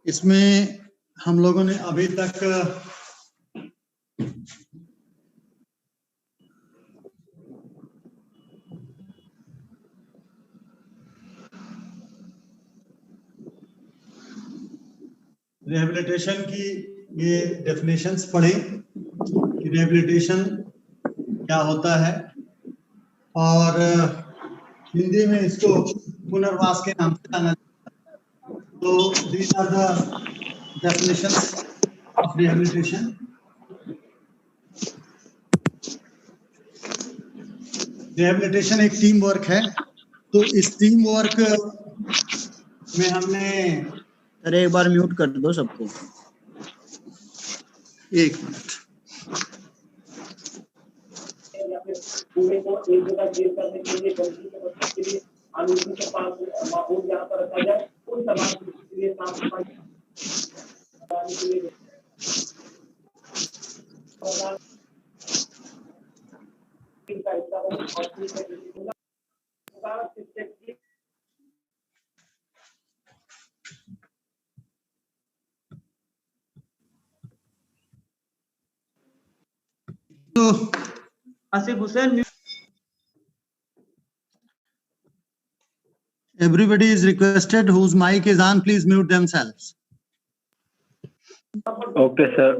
इसमें हम लोगों ने अभी तक रिहेबिलिटेशन की ये डेफिनेशंस पढ़े कि रिहेबिलिटेशन क्या होता है, और हिंदी में इसको पुनर्वास के नाम से जाना जाता है। तो these are the definitions of rehabilitation. Rehabilitation एक टीम वर्क है, तो इस टीम वर्क में हमने, अरे एक बार म्यूट कर दो सबको। एक मिनट, पूरे को एक जगह जेल करने के लिए गलती के बचने के लिए आलोचना के पास माहौल यहाँ पर रखा जाए, उन तमाम के लिए साफ सफाई के लिए का हिस्सा बने और ठीक है तो Asif Hussain, everybody is requested whose mic is on, please mute themselves. Okay, sir.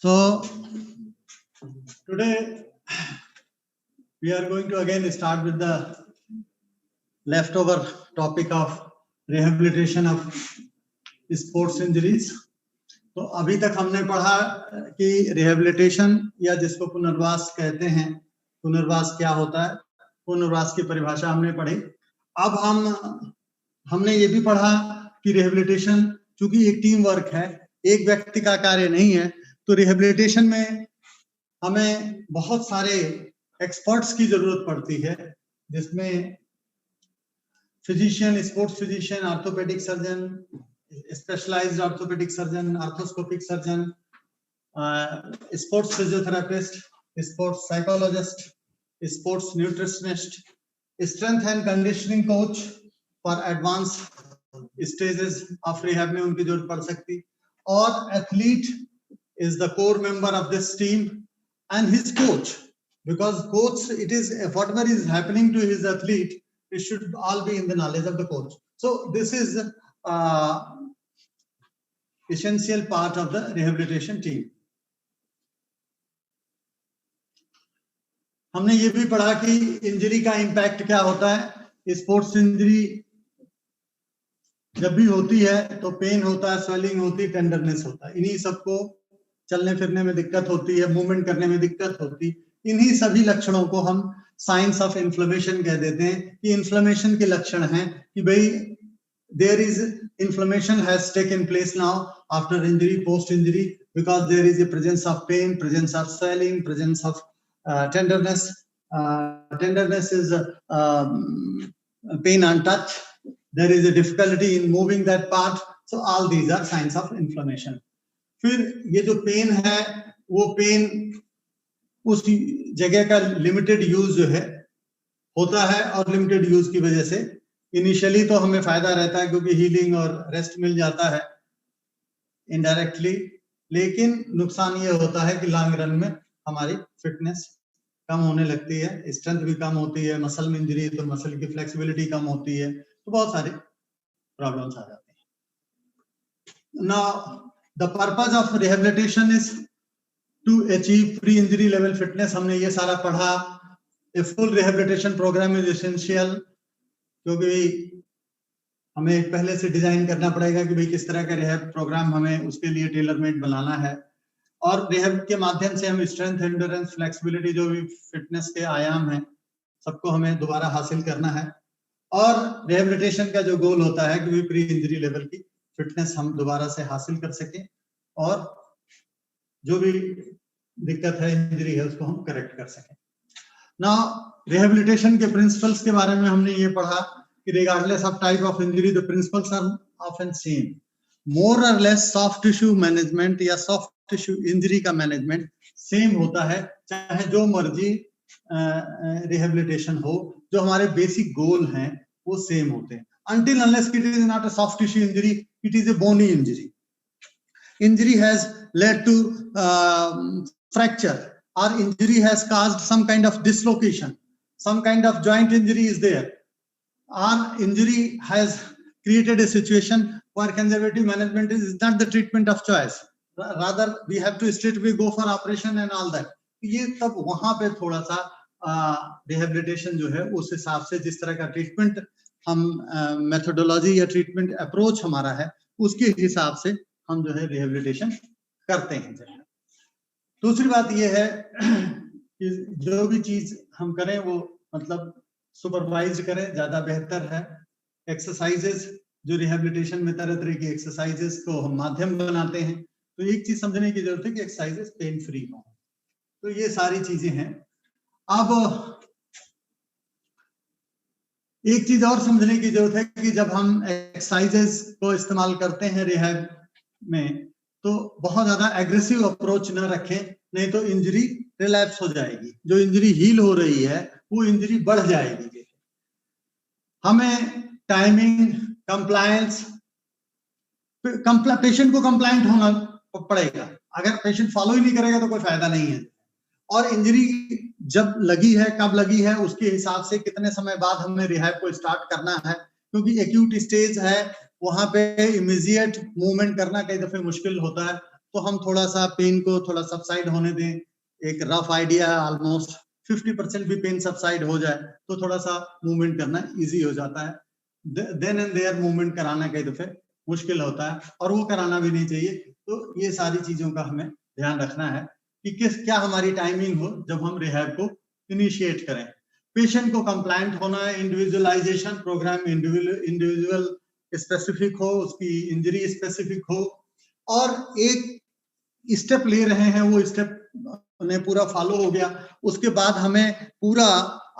So today we are going to again start with the leftover topic of rehabilitation of sports injuries. तो अभी तक हमने पढ़ा कि रिहेबिलिटेशन या जिसको पुनर्वास कहते हैं, पुनर्वास क्या होता है, पुनर्वास की परिभाषा हमने पढ़ी। अब हमने ये भी पढ़ा कि रिहेबिलिटेशन चूंकि एक टीम वर्क है, एक व्यक्ति का कार्य नहीं है, तो रिहेबिलिटेशन में हमें बहुत सारे एक्सपर्ट्स की जरूरत पड़ती है, जिसमें physician, sports physician, orthopaedic surgeon, specialised orthopaedic surgeon, arthroscopic surgeon, sports physiotherapist, sports psychologist, sports nutritionist, strength and conditioning coach for advance stages of rehab में उनकी जरूरत पड़ सकती, और athlete is the core member of this team and his coach, because coach, it is whatever is happening to his athlete, it should all be in the knowledge of the coach. So this is essential part of the rehabilitation team. हमने ये भी पढ़ा कि injury का impact क्या होता है। Sports injury जब भी होती है तो पेन होता है, स्वेलिंग होती है, टेंडरनेस होता है, इन्हीं सबको चलने फिरने में दिक्कत होती है, मूवमेंट करने में दिक्कत होती, इन्हीं सभी लक्षणों को हम साइंस ऑफ इन्फ्लेमेशन कह देते हैं कि इन्फ्लेमेशन के लक्षण हैं कि भाई there is inflammation has taken place now after injury, post injury, because there is a presence of pain, presence of swelling, presence of tenderness. Tenderness is pain on touch, there is a difficulty in moving that part, so all these are signs of inflammation. फिर ये जो pen है, वो pen उस जगह का limited use जो है होता है, और लिमिटेड यूज की वजह से इनिशियली तो हमें फायदा रहता है क्योंकि हीलिंग और रेस्ट मिल जाता है इनडायरेक्टली, लेकिन नुकसान ये होता है कि लॉन्ग रन में हमारी फिटनेस कम होने लगती है, स्ट्रेंथ भी कम होती है, मसल में इंजरी तो मसल की फ्लेक्सिबिलिटी कम होती है, तो बहुत सारी प्रॉब्लम्स आ जाती हैं. Now the purpose of rehabilitation is to achieve pre-injury level fitness. हमने ये सारा पढ़ा. A full rehabilitation program is essential, क्योंकि हमें पहले से डिजाइन करना पड़ेगा कि भाई किस तरह का रिहैब प्रोग्राम हमें उसके लिए टेलर मेड बनाना है, और रिहैब के माध्यम से हम स्ट्रेंथ, एंड्योरेंस, फ्लेक्सिबिलिटी, जो भी फिटनेस के आयाम हैं, सबको हमें दोबारा हासिल करना है. और रिहेबिलिटेशन का जो गोल होता है कि प्री इंजरी लेवल की फिटनेस हम दोबारा से हासिल कर सकें, और जो भी दिक्कत है, इंजरी है, उसको हम करेक्ट कर सकें. नाउ रिहेबिलिटेशन के प्रिंसिपल्स के बारे में हमने ये पढ़ा regardless of type of injury, the principles are often same. More or less soft tissue management या soft tissue injury का management same होता है, चाहे जो मर्जी rehabilitation हो, जो हमारे basic goal हैं वो same होते हैं. Until unless it is not a soft tissue injury, it is a bony injury. Injury has led to fracture, or injury has caused some kind of dislocation, some kind of joint injury is there. Or injury has created a situation where conservative management is not the treatment of choice. Rather, we have to straightaway go for operation and all that. ये तब वहां पे थोड़ा सा rehabilitation जो है उस हिसाब से जिस तरह का ट्रीटमेंट हम मेथोडोलॉजी या ट्रीटमेंट अप्रोच हमारा है उसके हिसाब से हम जो है रिहेबिलिटेशन करते हैं. दूसरी बात ये है कि जो भी चीज हम करें वो मतलब सुपरवाइज करें, ज्यादा बेहतर है. एक्सरसाइजेस जो रिहेबिलिटेशन में तरह तरह की एक्सरसाइजेस को हम माध्यम बनाते हैं, तो एक चीज समझने की जरूरत है कि एक्सरसाइजेस पेन फ्री हो. तो ये सारी चीजें हैं. अब एक चीज और समझने की जरूरत है कि जब हम एक्सरसाइजेस को इस्तेमाल करते हैं रिहैब में, तो बहुत ज्यादा एग्रेसिव अप्रोच न रखें, नहीं तो इंजरी रिलैप्स हो जाएगी. जो इंजरी हील हो रही है वो इंजरी बढ़ जाएगी. हमें टाइमिंग, कंप्लायंस, पेशेंट को कंप्लायंट होना पड़ेगा. अगर पेशेंट फॉलो ही नहीं करेगा तो कोई फायदा नहीं है. और इंजरी जब लगी है, कब लगी है, उसके हिसाब से कितने समय बाद हमें रिहैब को स्टार्ट करना है, क्योंकि एक्यूट स्टेज है, वहां पे इमीडिएट मूवमेंट करना कई दफे मुश्किल होता है. तो हम थोड़ा सा पेन को थोड़ा सबसाइड होने दें. एक रफ आइडिया, ऑलमोस्ट 50% भी पेन सबसाइड हो जाए तो थोड़ा सा मूवमेंट करना इजी हो जाता है. देन एंड देयर मूवमेंट कराना कई दफे मुश्किल होता है और वो कराना भी नहीं चाहिए. तो ये सारी चीजों का हमें ध्यान रखना है कि क्या हमारी टाइमिंग हो जब हम रिहैब को इनिशिएट करें. पेशेंट को कंप्लायंट होना है, इंडिविजुअलाइजेशन प्रोग्राम इंडिविजुअल स्पेसिफिक हो, उसकी इंजरी स्पेसिफिक हो, और एक स्टेप ले रहे हैं वो स्टेप ने पूरा फॉलो हो गया, उसके बाद हमें पूरा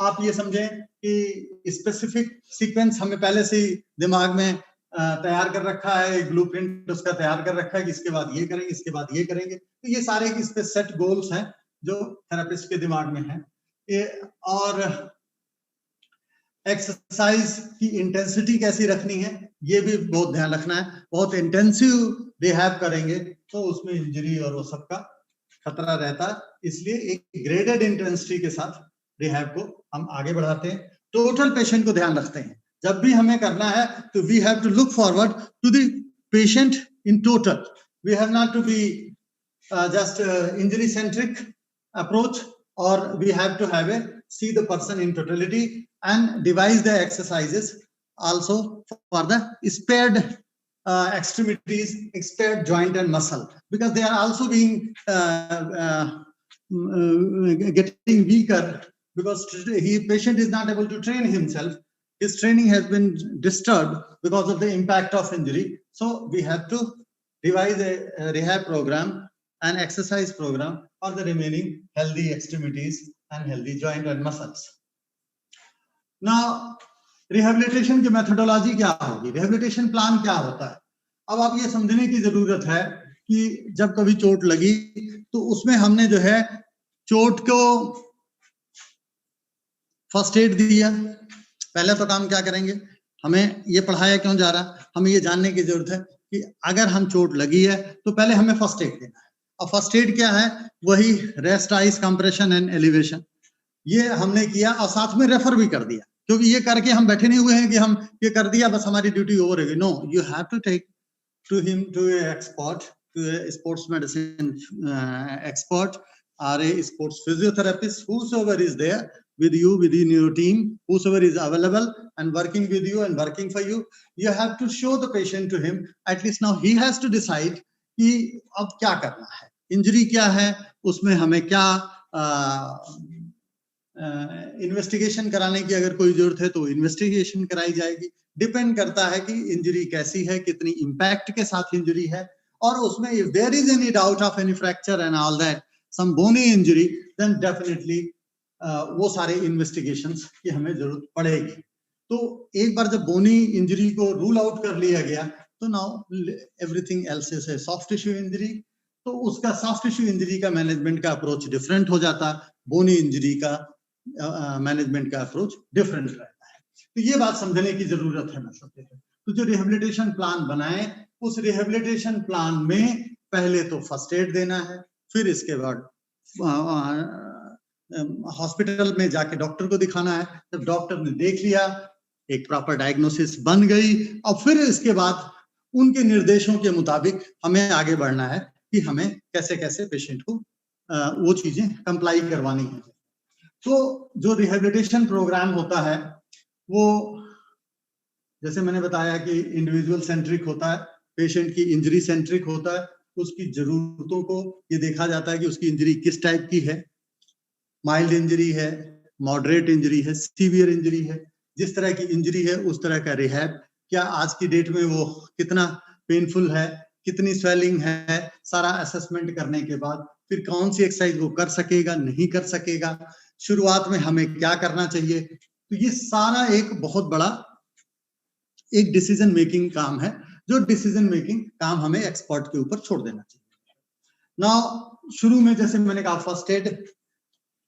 आप ये समझें कि स्पेसिफिक सीक्वेंस हमें पहले से ही दिमाग में तैयार कर रखा है, ब्लूप्रिंट उसका तैयार कर रखा है कि इसके बाद ये करेंगे, इसके बाद ये करेंगे. तो ये सारे इस पे सेट गोल्स हैं जो थेरेपिस्ट के दिमाग में हैं. और एक्सरसाइज की इंटेंसिटी कैसी रखनी है ये भी बहुत ध्यान रखना है. बहुत इंटेंसिव रिहैब करेंगे तो उसमें इंजरी और वो सब का खतरा रहता है. इसलिए एक ग्रेडेड इंटेंसिटी के साथ रिहैब को हम आगे बढ़ाते हैं. टोटल पेशेंट को ध्यान रखते हैं. जब भी हमें करना है तो we have to look forward to the patient in total. We have not to be just injury centric approach, or we have to have see the person in totality and devise the exercises also for the spared extremities, spared joint and muscle, because they are also being getting weaker because patient is not able to train himself. His training has been disturbed because of the impact of injury. So we have to devise a rehab program, an exercise program for the remaining healthy extremities and healthy joint and muscles. Now, rehabilitation की methodology क्या होगी, rehabilitation plan क्या होता है. अब आप ये समझने की जरूरत है कि जब कभी चोट लगी तो उसमें हमने जो है चोट को फर्स्ट एड दिया. पहले तो काम क्या करेंगे, हमें ये पढ़ाया क्यों जा रहा, हमें ये जानने की जरूरत है कि अगर हम चोट लगी है तो पहले हमें फर्स्ट एड देना है. और फर्स्ट एड क्या है, वही rest, ice, compression and elevation, ये हमने किया और साथ में रेफर भी कर दिया. क्योंकि ये करके हम बैठे नहीं हुए हैं कि हम ये कर दिया बस हमारी ड्यूटी ओवर है. No, you have to take to him to a expert, to a sports medicine expert or a sports physiotherapist, whosoever is there with you, within your team, whosoever is available and working with you and working for you, you have to show the patient to him. At least now he has to decide कि अब क्या करना है, injury क्या है, उसमें हमें क्या इन्वेस्टिगेशन कराने की अगर कोई जरूरत है तो इन्वेस्टिगेशन कराई जाएगी. डिपेंड करता है कि इंजरी कैसी है, कितनी इम्पैक्ट के साथ इंजरी है, और उसमें if there is any doubt of any fracture and all that, some bony injury, then definitely वो सारे इन्वेस्टिगेशंस की हमें जरूरत पड़ेगी. तो एक बार जब बोनी इंजरी को रूल आउट कर लिया गया तो now everything else is a soft tissue injury, तो उसका सॉफ्ट टिश्यू इंजरी का मैनेजमेंट का अप्रोच डिफरेंट हो जाता, बोनी इंजरी का मैनेजमेंट का अप्रोच डिफरेंट रहता है। तो ये बात समझने की जरूरत है मतलब। तो जो रिहेबिलिटेशन प्लान बनाए, उस रिहेबिलिटेशन प्लान में पहले तो फर्स्ट एड देना है, फिर इसके बाद हॉस्पिटल में जाके डॉक्टर को दिखाना है। जब डॉक्टर ने देख लिया, एक प्रॉपर डायग्नोसिस बन गई, और फिर इसके बाद उनके निर्देशों के मुताबिक हमें आगे बढ़ना है कि हमें कैसे कैसे पेशेंट को वो चीजें कंप्लाई करवानी है। तो जो रिहेबिलिटेशन प्रोग्राम होता है वो जैसे मैंने बताया कि इंडिविजुअल सेंट्रिक होता है, पेशेंट की इंजरी सेंट्रिक होता है, उसकी जरूरतों को ये देखा जाता है कि उसकी इंजरी किस टाइप की है, माइल्ड इंजरी है, मॉडरेट इंजरी है, सीवियर इंजरी है। जिस तरह की इंजरी है उस तरह का रिहैब, क्या आज की डेट में वो कितना पेनफुल है, कितनी स्वेलिंग है, सारा असेसमेंट करने के बाद फिर कौन सी एक्सरसाइज वो कर सकेगा, नहीं कर सकेगा, शुरुआत में हमें क्या करना चाहिए। तो ये सारा एक बहुत बड़ा एक डिसीजन मेकिंग काम है, जो डिसीजन मेकिंग काम हमें एक्सपर्ट के ऊपर छोड़ देना चाहिए। नाउ शुरू में जैसे मैंने कहा फर्स्ट एड,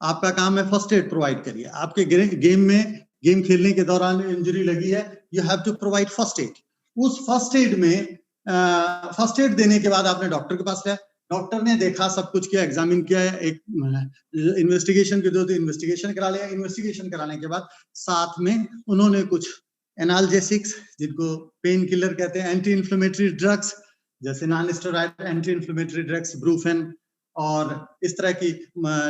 आपका काम है फर्स्ट एड प्रोवाइड करिए। आपके गेम खेलने के दौरान इंजरी लगी है, you have to provide first aid. उस फर्स्ट एड में फर्स्ट एड देने के बाद आपने डॉक्टर के पास गए, डॉक्टर ने देखा, सब कुछ किया, एग्जामिन किया, एक इन्वेस्टिगेशन की जरूरत है, इन्वेस्टिगेशन करा लिया। इन्वेस्टिगेशन कराने के बाद साथ में उन्होंने कुछ एनाल्जेसिक्स, जिनको पेन किलर कहते हैं, एंटी इन्फ्लेमेटरी ड्रग्स जैसे non steroid anti inflammatory drugs, Brufen और इस तरह की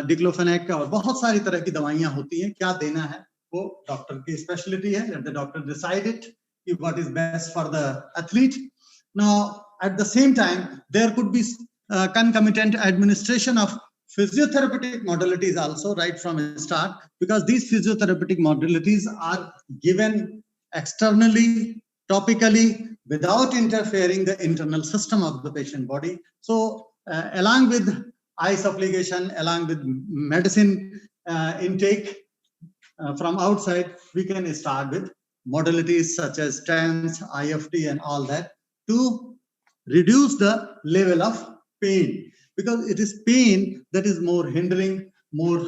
डिक्लोफेनेक और बहुत सारी तरह की दवाइयां होती हैं, क्या देना है वो डॉक्टर की स्पेशलिटी है। Let the doctor decide it कि what is best for the athlete. Now at the same time there could be concomitant administration of physiotherapeutic modalities also right from start, because these physiotherapeutic modalities are given externally, topically, without interfering the internal system of the patient body. So along with eye supplication, along with medicine intake from outside, we can start with modalities such as TENS, IFT and all that to reduce the level of pain, because it is pain that is more hindering, more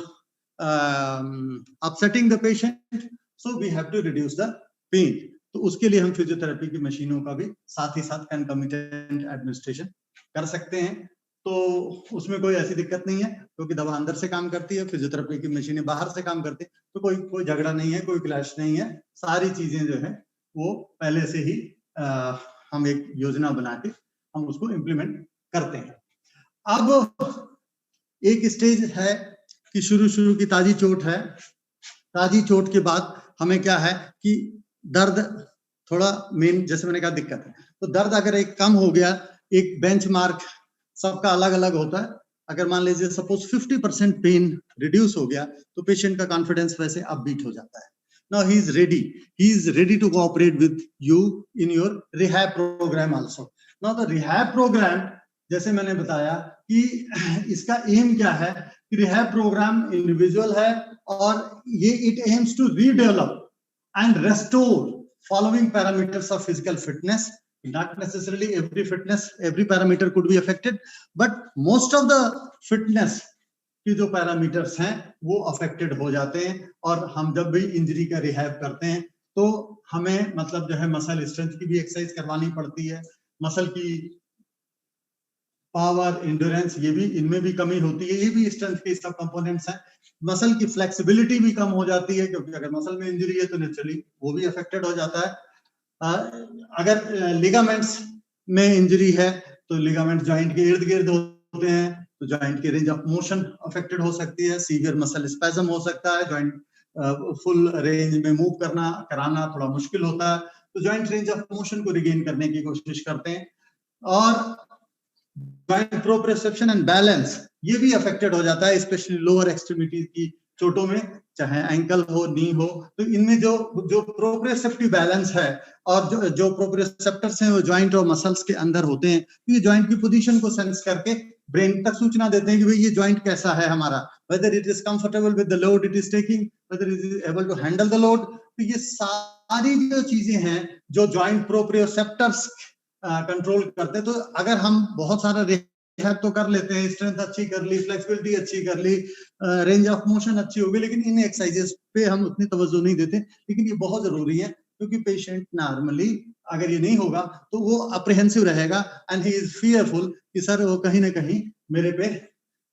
upsetting the patient. So we have to reduce the pain. तो उसके लिए हम physiotherapy की मशीनों का भी साथ ही साथ कंकमिटेंट एडमिनिस्ट्रेशन कर सकते हैं। तो उसमें कोई ऐसी दिक्कत नहीं है, क्योंकि दवा अंदर से काम करती है, फिजियोथेरेपी की मशीनें बाहर से काम करती है, तो कोई झगड़ा नहीं है, कोई क्लैश नहीं है। सारी चीजें जो है वो पहले से ही हम एक योजना बना के हम उसको इम्प्लीमेंट करते हैं। अब एक स्टेज है कि शुरू की ताजी चोट है, ताजी चोट के बाद हमें क्या है कि दर्द थोड़ा मेन, जैसे मैंने कहा, दिक्कत है। तो दर्द अगर एक कम हो गया, एक बेंचमार्क सबका अलग अलग होता है, अगर मान लीजिए सपोज 50% पेन रिड्यूस हो गया तो पेशेंट का कॉन्फिडेंस वैसे अपबीट हो जाता है। Now he is ready to cooperate with you in your rehab program also. Now the rehab program, जैसे मैंने बताया कि इसका एम क्या है कि रिहैब प्रोग्राम इंडिविजुअल है और ये it aims to redevelop and restore following parameters of physical fitness. Not necessarily every parameter could be affected, but most of the fitness की जो पैरामीटर्स हैं वो अफेक्टेड हो जाते हैं। और हम जब भी इंजरी का रिहैब करते हैं तो हमें मतलब जो है मसल स्ट्रेंथ की भी एक्सरसाइज करवानी पड़ती है, मसल की पावर, एंड्योरेंस, ये भी इनमें भी कमी होती है, ये भी स्ट्रेंथ के सब कंपोनेंट्स हैं। मसल की फ्लेक्सिबिलिटी भी कम हो जाती है, क्योंकि अगर मसल में इंजरी है तो नेचुरली वो भी अफेक्टेड हो जाता है। अगर लिगामेंट्स में इंजरी है तो लिगामेंट जॉइंट के इर्द गिर्द होते हैं, तो जॉइंट की रेंज ऑफ मोशन अफेक्टेड हो सकती है, सीवियर मसल स्पैज्म हो सकता है, जॉइंट फुल रेंज में मूव कराना थोड़ा मुश्किल होता है, तो जॉइंट रेंज ऑफ मोशन को रिगेन करने की कोशिश करते हैं। और जॉइंट प्रोप्रियोसेप्शन एंड बैलेंस ये भी अफेक्टेड हो जाता है, स्पेशली लोअर एक्सट्रीमिटी की चोटों में, चाहे एंकल हो, नी हो, तो इनमें जो प्रोप्रियोसेप्टिव बैलेंस है और जो प्रोप्रियोसेप्टर्स हैं वो जॉइंट और मसल्स के अंदर होते हैं, ये जॉइंट की पोजीशन को सेंस करके ब्रेन तक सूचना देते हैं कि भाई ये जॉइंट कैसा है हमारा, whether it is comfortable with the load it is taking, whether it is able to handle the load। तो ये सारा सारी जो चीजें हैं जो जॉइंट प्रोप्रियोसेप्टर्स कंट्रोल करते हैं, तो अगर हम बहुत सारा रिहैब तो कर लेते हैं, स्ट्रेंथ अच्छी कर ली, फ्लेक्सिबिलिटी अच्छी कर ली, रेंज ऑफ मोशन अच्छी हो गई, लेकिन इन एक्सरसाइजेस पे हम उतनी तवज्जो नहीं देते। लेकिन ये बहुत जरूरी है, क्योंकि पेशेंट नॉर्मली अगर ये नहीं होगा तो वो अप्रिहेंसिव रहेगा एंड ही इज फियरफुल कि सर वो कहीं ना कहीं मेरे पे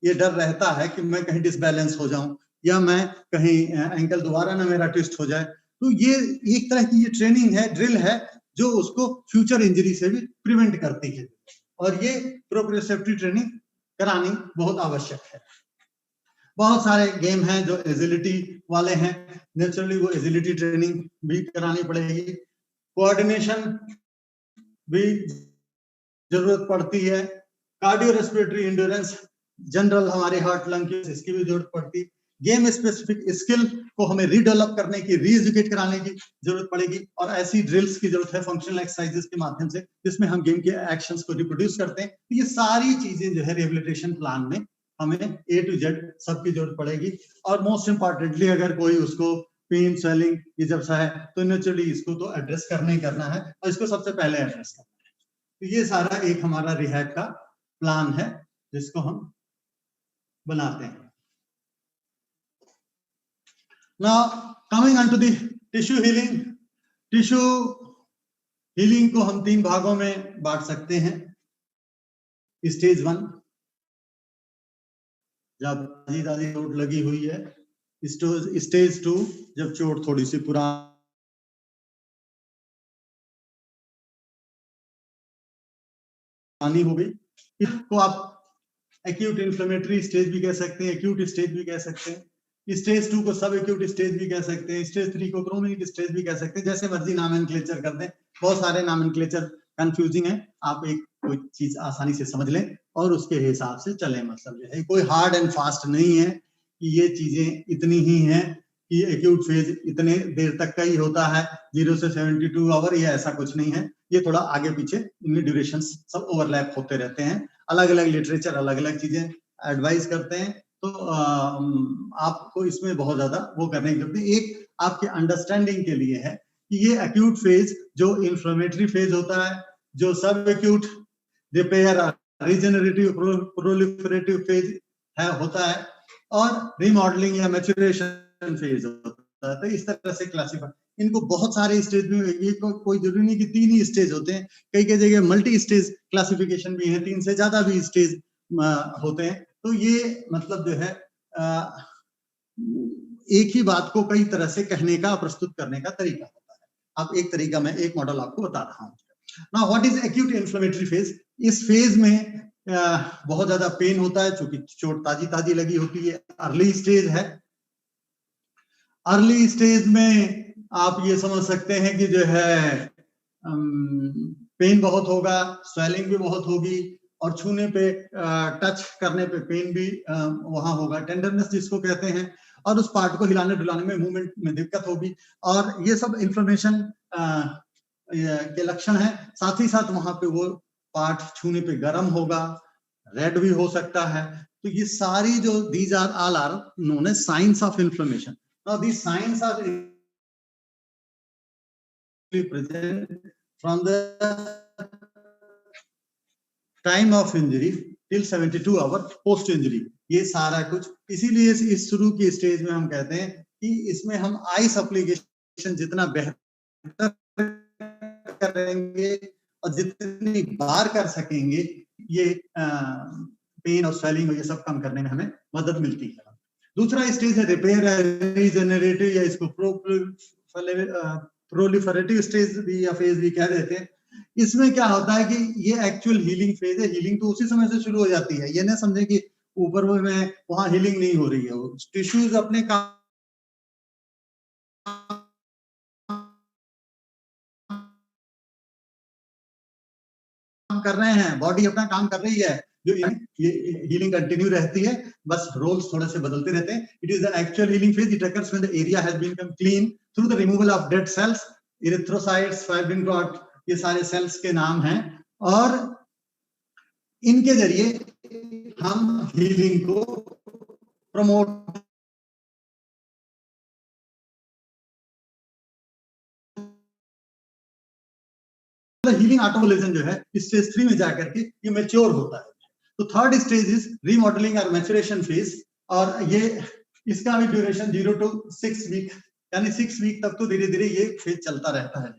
ये डर रहता है कि मैं कहीं डिसबैलेंस हो जाऊं या मैं कहीं एंकल दोबारा ना मेरा ट्विस्ट हो जाए। तो ये एक तरह की ये ट्रेनिंग है, ड्रिल है, जो उसको फ्यूचर इंजरी से भी प्रिवेंट करती है, और ये प्रोप्रियोसेप्टिव ट्रेनिंग करानी बहुत आवश्यक है। बहुत सारे गेम हैं जो एजिलिटी वाले हैं, नेचुरली वो एजिलिटी ट्रेनिंग भी करानी पड़ेगी। कोऑर्डिनेशन भी जरूरत पड़ती है, कार्डियो रेस्पिरेटरी एंड्योरेंस, जनरल हमारे हार्ट लंग की, इसकी भी जरूरत पड़ती है। गेम स्पेसिफिक स्किल को हमें रीडेवलप करने की, रीएजुकेट कराने की जरूरत पड़ेगी, और ऐसी ड्रिल्स की जरूरत है फंक्शनल एक्सरसाइजेस के माध्यम से जिसमें हम गेम के एक्शंस को रिप्रोड्यूस करते हैं। ये सारी चीजें जो है रिहेबिलिटेशन प्लान में हमें A to Z सबकी जरूरत पड़ेगी। और मोस्ट इंपॉर्टेंटली अगर कोई उसको पेन स्वेलिंग ये जब सा है तो नेचुरली इसको तो एड्रेस करना ही करना है, और इसको सबसे पहले एड्रेस करना है। तो ये सारा एक हमारा रिहैब का प्लान है जिसको हम बनाते हैं। Now coming on to the tissue healing, tissue healing को हम 3 भागों में बांट सकते हैं। स्टेज 1 जब ताजी चोट लगी हुई है, स्टेज 2 जब चोट थोड़ी सी पुरानी हो गई, इसको आप एक्यूट इन्फ्लेमेटरी स्टेज भी कह सकते हैं, एक्यूट स्टेज भी कह सकते हैं। स्टेज 2 को सब एक्यूट स्टेज भी कह सकते हैं, स्टेज 3 को क्रोनिक स्टेज भी कह सकते हैं, जैसे मर्जी नामेनक्लेचर कर दें। बहुत सारे नामेनक्लेचर कंफ्यूजिंग है, आप एक कोई चीज आसानी से समझ लें और उसके हिसाब से चलें। मतलब जो है कोई हार्ड एंड फास्ट नहीं है कि ये चीजें इतनी ही हैं कि एक्यूट फेज इतने देर तक का ही होता है, 0 से 72 आवर, ये ऐसा कुछ नहीं है। ये थोड़ा आगे पीछे इनमें ड्यूरेशन सब ओवरलैप होते रहते हैं। अलग अलग लिटरेचर अलग अलग चीजें एडवाइस करते हैं, तो आपको इसमें बहुत ज्यादा वो करने की जरूरत नहीं। एक आपके अंडरस्टैंडिंग के लिए है कि ये एक्यूट फेज जो इन्फ्लेमेटरी फेज होता है, जो सब acute repair regenerative proliferative phase है होता है, और रिमॉडलिंग या मैच्योरेशन फेज होता है। तो इस तरह से क्लासिफाई इनको बहुत सारे स्टेज में, ये कोई जरूरी नहीं कि 3 ही स्टेज होते हैं, कई कई जगह मल्टी स्टेज क्लासिफिकेशन भी है, 3 से ज्यादा भी स्टेज होते हैं। तो ये मतलब जो है एक ही बात को कई तरह से कहने का, प्रस्तुत करने का तरीका होता है। अब एक तरीका मैं एक मॉडल आपको बता रहा हूँ। Now what is acute inflammatory phase? इस फेज में बहुत ज्यादा पेन होता है, क्योंकि चोट ताजी लगी होती है, अर्ली स्टेज है। अर्ली स्टेज में आप ये समझ सकते हैं कि जो है पेन बहुत होगा, स्वेलिंग भी बहुत होगी, और छूने पे टच करने पे पेन भी वहां होगा, टेंडरनेस जिसको कहते हैं, और उस पार्ट को हिलाने डुलाने में, मूवमेंट में दिक्कत होगी, और ये सब इन्फ्लेमेशन के लक्षण है। साथ ही साथ वहां पे वो पार्ट छूने पे गर्म होगा, रेड भी हो सकता है। तो ये सारी जो these are all are known as science of inflammation. Now these science are present from the time of injury till 72 hour post injury। ये सारा कुछ इसीलिए इस शुरू की स्टेज में हम कहते हैं कि इसमें हम आइस एप्लीकेशन जितना बेहतर करेंगे और जितनी बार कर सकेंगे, ये पेन और स्वेलिंग और ये सब कम करने में हमें मदद मिलती है। दूसरा स्टेज है रिपेयर, रीजनरेटिव, या इसको प्रोलिफरेटिव स्टेज भी या फेज भी कह देते हैं। इसमें क्या होता है कि ये एक्चुअल हीलिंग फेज है। हीलिंग तो उसी समय से शुरू हो जाती है, ये ना समझे कि ऊपर में वहां हीलिंग नहीं हो रही है, वो टिश्यूज अपने काम कर रहे हैं, बॉडी अपना काम कर रही है, जो ये हीलिंग कंटिन्यू रहती है, बस रोल्स थोड़े से बदलते रहते हैं। It is the actual healing phase. It occurs when the area has been become clean through the removal of dead cells, erythrocytes, fibrin clot, ये सारे सेल्स के नाम हैं, और इनके जरिए हम हीलिंग को प्रमोट हीलिंग ऑटोकोलिजन जो है स्टेज 3 में जाकर के ये मैच्योर होता है। तो थर्ड स्टेज इज रीमॉडलिंग और मैच्योरेशन फेज, और ये इसका भी ड्यूरेशन 0 to 6 वीक, यानी 6 वीक तक तो धीरे धीरे ये फेज चलता रहता है।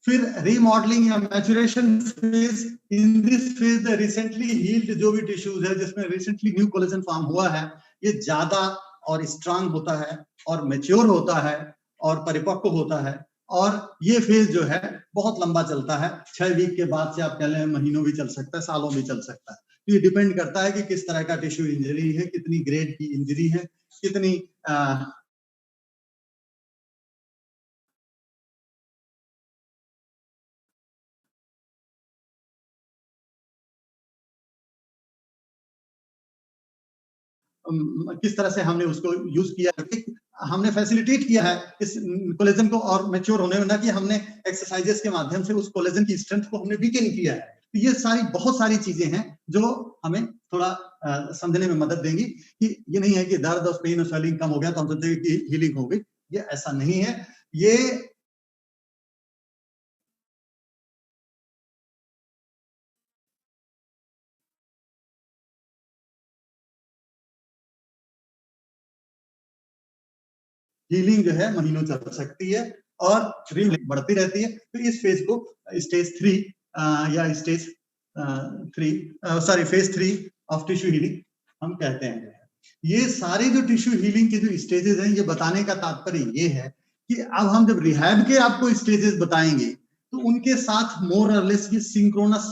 फिर रीमॉडलिंग या maturation phase, in this phase the recently healed जो भी टिश्यूज है जिसमें रिसेंटली न्यू कोलेजन फॉर्म हुआ है, ये ज्यादा और स्ट्रांग होता है और मैच्योर होता है और परिपक्व होता है, और ये फेज जो है बहुत लंबा चलता है। 6 वीक के बाद से आप कह लें महीनों भी चल सकता है, सालों भी चल सकता है। तो ये डिपेंड करता है कि किस तरह का टिश्यू इंजरी है, कितनी ग्रेड की इंजरी है, कितनी किस तरह से हमने उसको यूज किया, हमने फैसिलिटेट किया है इस कोलेजन को और मैच्योर होने में, ना कि हमने एक्सरसाइजेस के माध्यम से उस कोलेजन की स्ट्रेंथ को हमने वीकन किया है। तो ये सारी बहुत सारी चीजें हैं जो हमें थोड़ा समझने में मदद देंगी कि ये नहीं है कि दर्द और पेन और स्वेलिंग कम हो गया तो हम सोचते हैं कि हीलिंग हो गई, ये ऐसा नहीं है। ये हीलिंग जो है महीनों चल सकती है और बढ़ती रहती है। तो इस फेज को स्टेज 3 या stage 3 phase 3 of tissue healing हम कहते हैं। ये सारे जो टिश्यू हीलिंग के जो स्टेजेस हैं, ये बताने का तात्पर्य ये है कि अब हम जब रिहैब के आपको स्टेजेस बताएंगे तो उनके साथ मोर और लेस ये सिंक्रोनस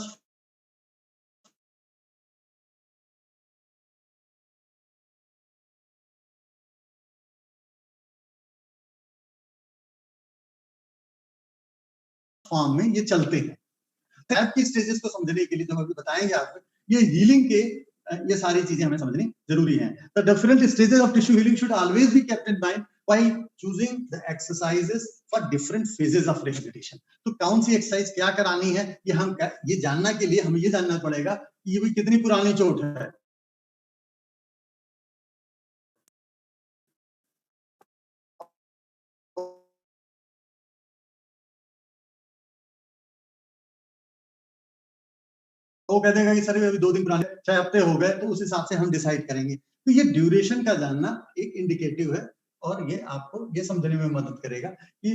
फॉर्म में ये चलते हैं। रिहैब की स्टेजेस को समझने के लिए जो हम बताएंगे आपको, ये हीलिंग के ये सारी चीजें हमें समझनी जरूरी है। The different stages of tissue healing should always be kept in mind while choosing the exercises for different phases of rehabilitation. तो कौन सी एक्सरसाइज क्या करानी है, ये जानना के लिए हमें ये जानना पड़ेगा कि ये भी कितनी पुरानी चोट है। वो कह देगा कि सर अभी 2 दिन पुराने, 6 हफ्ते हो गए, तो उस हिसाब से हम डिसाइड करेंगे। तो ये ड्यूरेशन का जानना एक इंडिकेटिव है और ये आपको ये समझने में मदद करेगा कि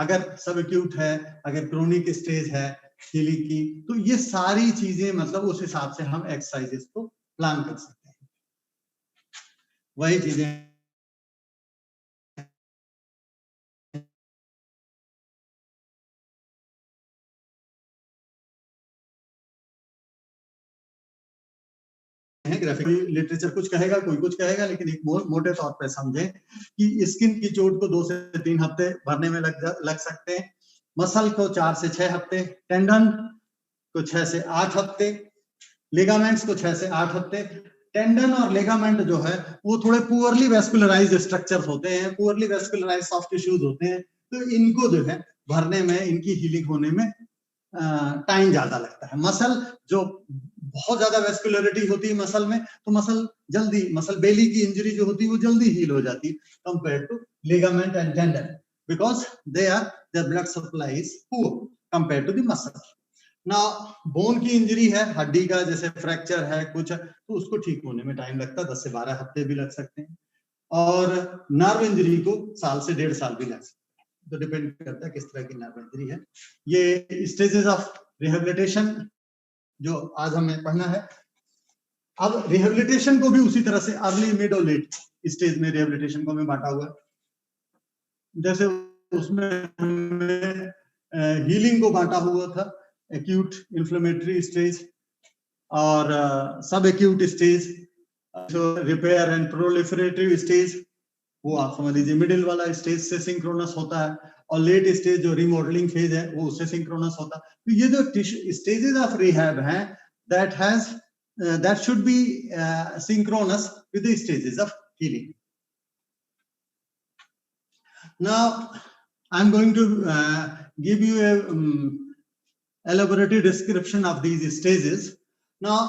अगर सब एक्यूट है, अगर क्रोनिक स्टेज है हीलिंग की, तो ये सारी चीजें मतलब उस हिसाब से हम एक्सरसाइजेस को प्लान कर सकते हैं। वही चीजें ग्राफिक लिटरेचर कुछ कहेगा, कोई कुछ कहेगा, लेकिन एक मोटे तौर पे समझें कि स्किन की चोट को 2 से 3 हफ्ते भरने में लग सकते हैं, मसल को 4 से 6 हफ्ते, टेंडन को 6 से 8 हफ्ते, लिगामेंट्स को 6 से 8 हफ्ते। टेंडन और लिगामेंट जो है वो थोड़े पुअरली वेस्कुलराइज्ड स्ट्रक्चर्स होते हैं, पुअरली वेस्कुलराइज्ड सॉफ्ट टिश्यूज होते हैं, तो इनको जो है भरने में, इनकी हीलिंग होने में टाइम ज्यादा लगता है। मसल जो बहुत ज्यादा वेस्कुलरिटी होती है मसल में, तो मसल बेली की इंजरी जो होती है वो जल्दी हील हो जाती है compare to ligament and tendon, because their blood supply is poor compare to the muscle. ना बोन की इंजरी है, हड्डी का जैसे फ्रैक्चर है कुछ, तो उसको ठीक होने में टाइम लगता है, 10 से 12 हफ्ते भी लग सकते हैं, और नर्व इंजरी को 1 साल से 1.5 साल भी लग सकते हैं। तो डिपेंड करता है किस तरह की नर्व इंजरी है। ये स्टेजेस ऑफ रिहेबिलिटेशन जो आज हमें पढ़ना है। अब रिहेबिलिटेशन को भी उसी तरह से अर्ली, मिड और लेट स्टेज में रिहेबिलिटेशन को हमें बांटा हुआ है। जैसे उसमें हीलिंग को बांटा हुआ था, एक्यूट इन्फ्लेमेटरी स्टेज और सब acute stage, repair and proliferative stage, वो आप समझ लीजिए मिडिल वाला स्टेज से सिंक्रोनस होता है, और लेट स्टेज जो रिमॉडलिंग फेज है वो उससे सिंक्रोनस होता है। तो ये जो स्टेजेस ऑफ रिहैब हैं, that should be synchronous with the stages of healing. Now I'm going to give you a elaborate description of these stages. Now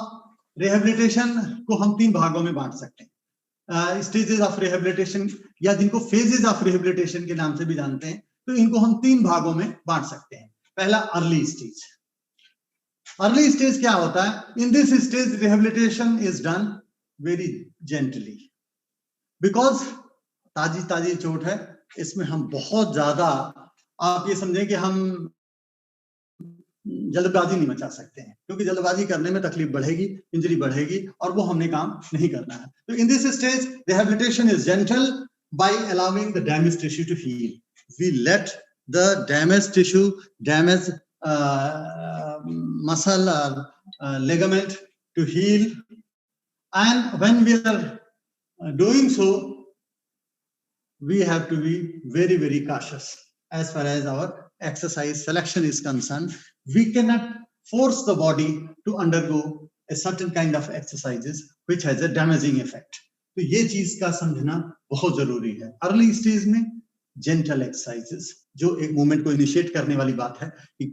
rehabilitation को हम 3 भागों में बांट सकते हैं। स्टेजेस ऑफ रिहेबिलिटेशन या जिनको फेजेस ऑफ रिहेबिलिटेशन के नाम से भी जानते हैं, तो इनको हम 3 भागों में बांट सकते हैं। पहला अर्ली स्टेज। अर्ली स्टेज क्या होता है? In this stage rehabilitation is done very gently, because ताजी ताजी चोट है, इसमें हम बहुत ज्यादा, आप ये समझें कि हम जल्दबाजी नहीं मचा सकते हैं, क्योंकि जल्दबाजी करने में तकलीफ बढ़ेगी, इंजरी बढ़ेगी, और वो हमने काम नहीं करना है। तो in this stage rehabilitation is gentle by allowing the damage tissue to heal. We let the damage tissue, damage muscle or ligament to heal, and when we are doing so, we have to be very, very cautious as far as our exercise selection is concerned. We cannot force the body to undergo a certain kind of exercises which has a damaging effect. तो ये चीज का समझना बहुत जरूरी है। Early stage में gentle exercises, जो एक मूवमेंट को इनिशिएट करने वाली बात है कि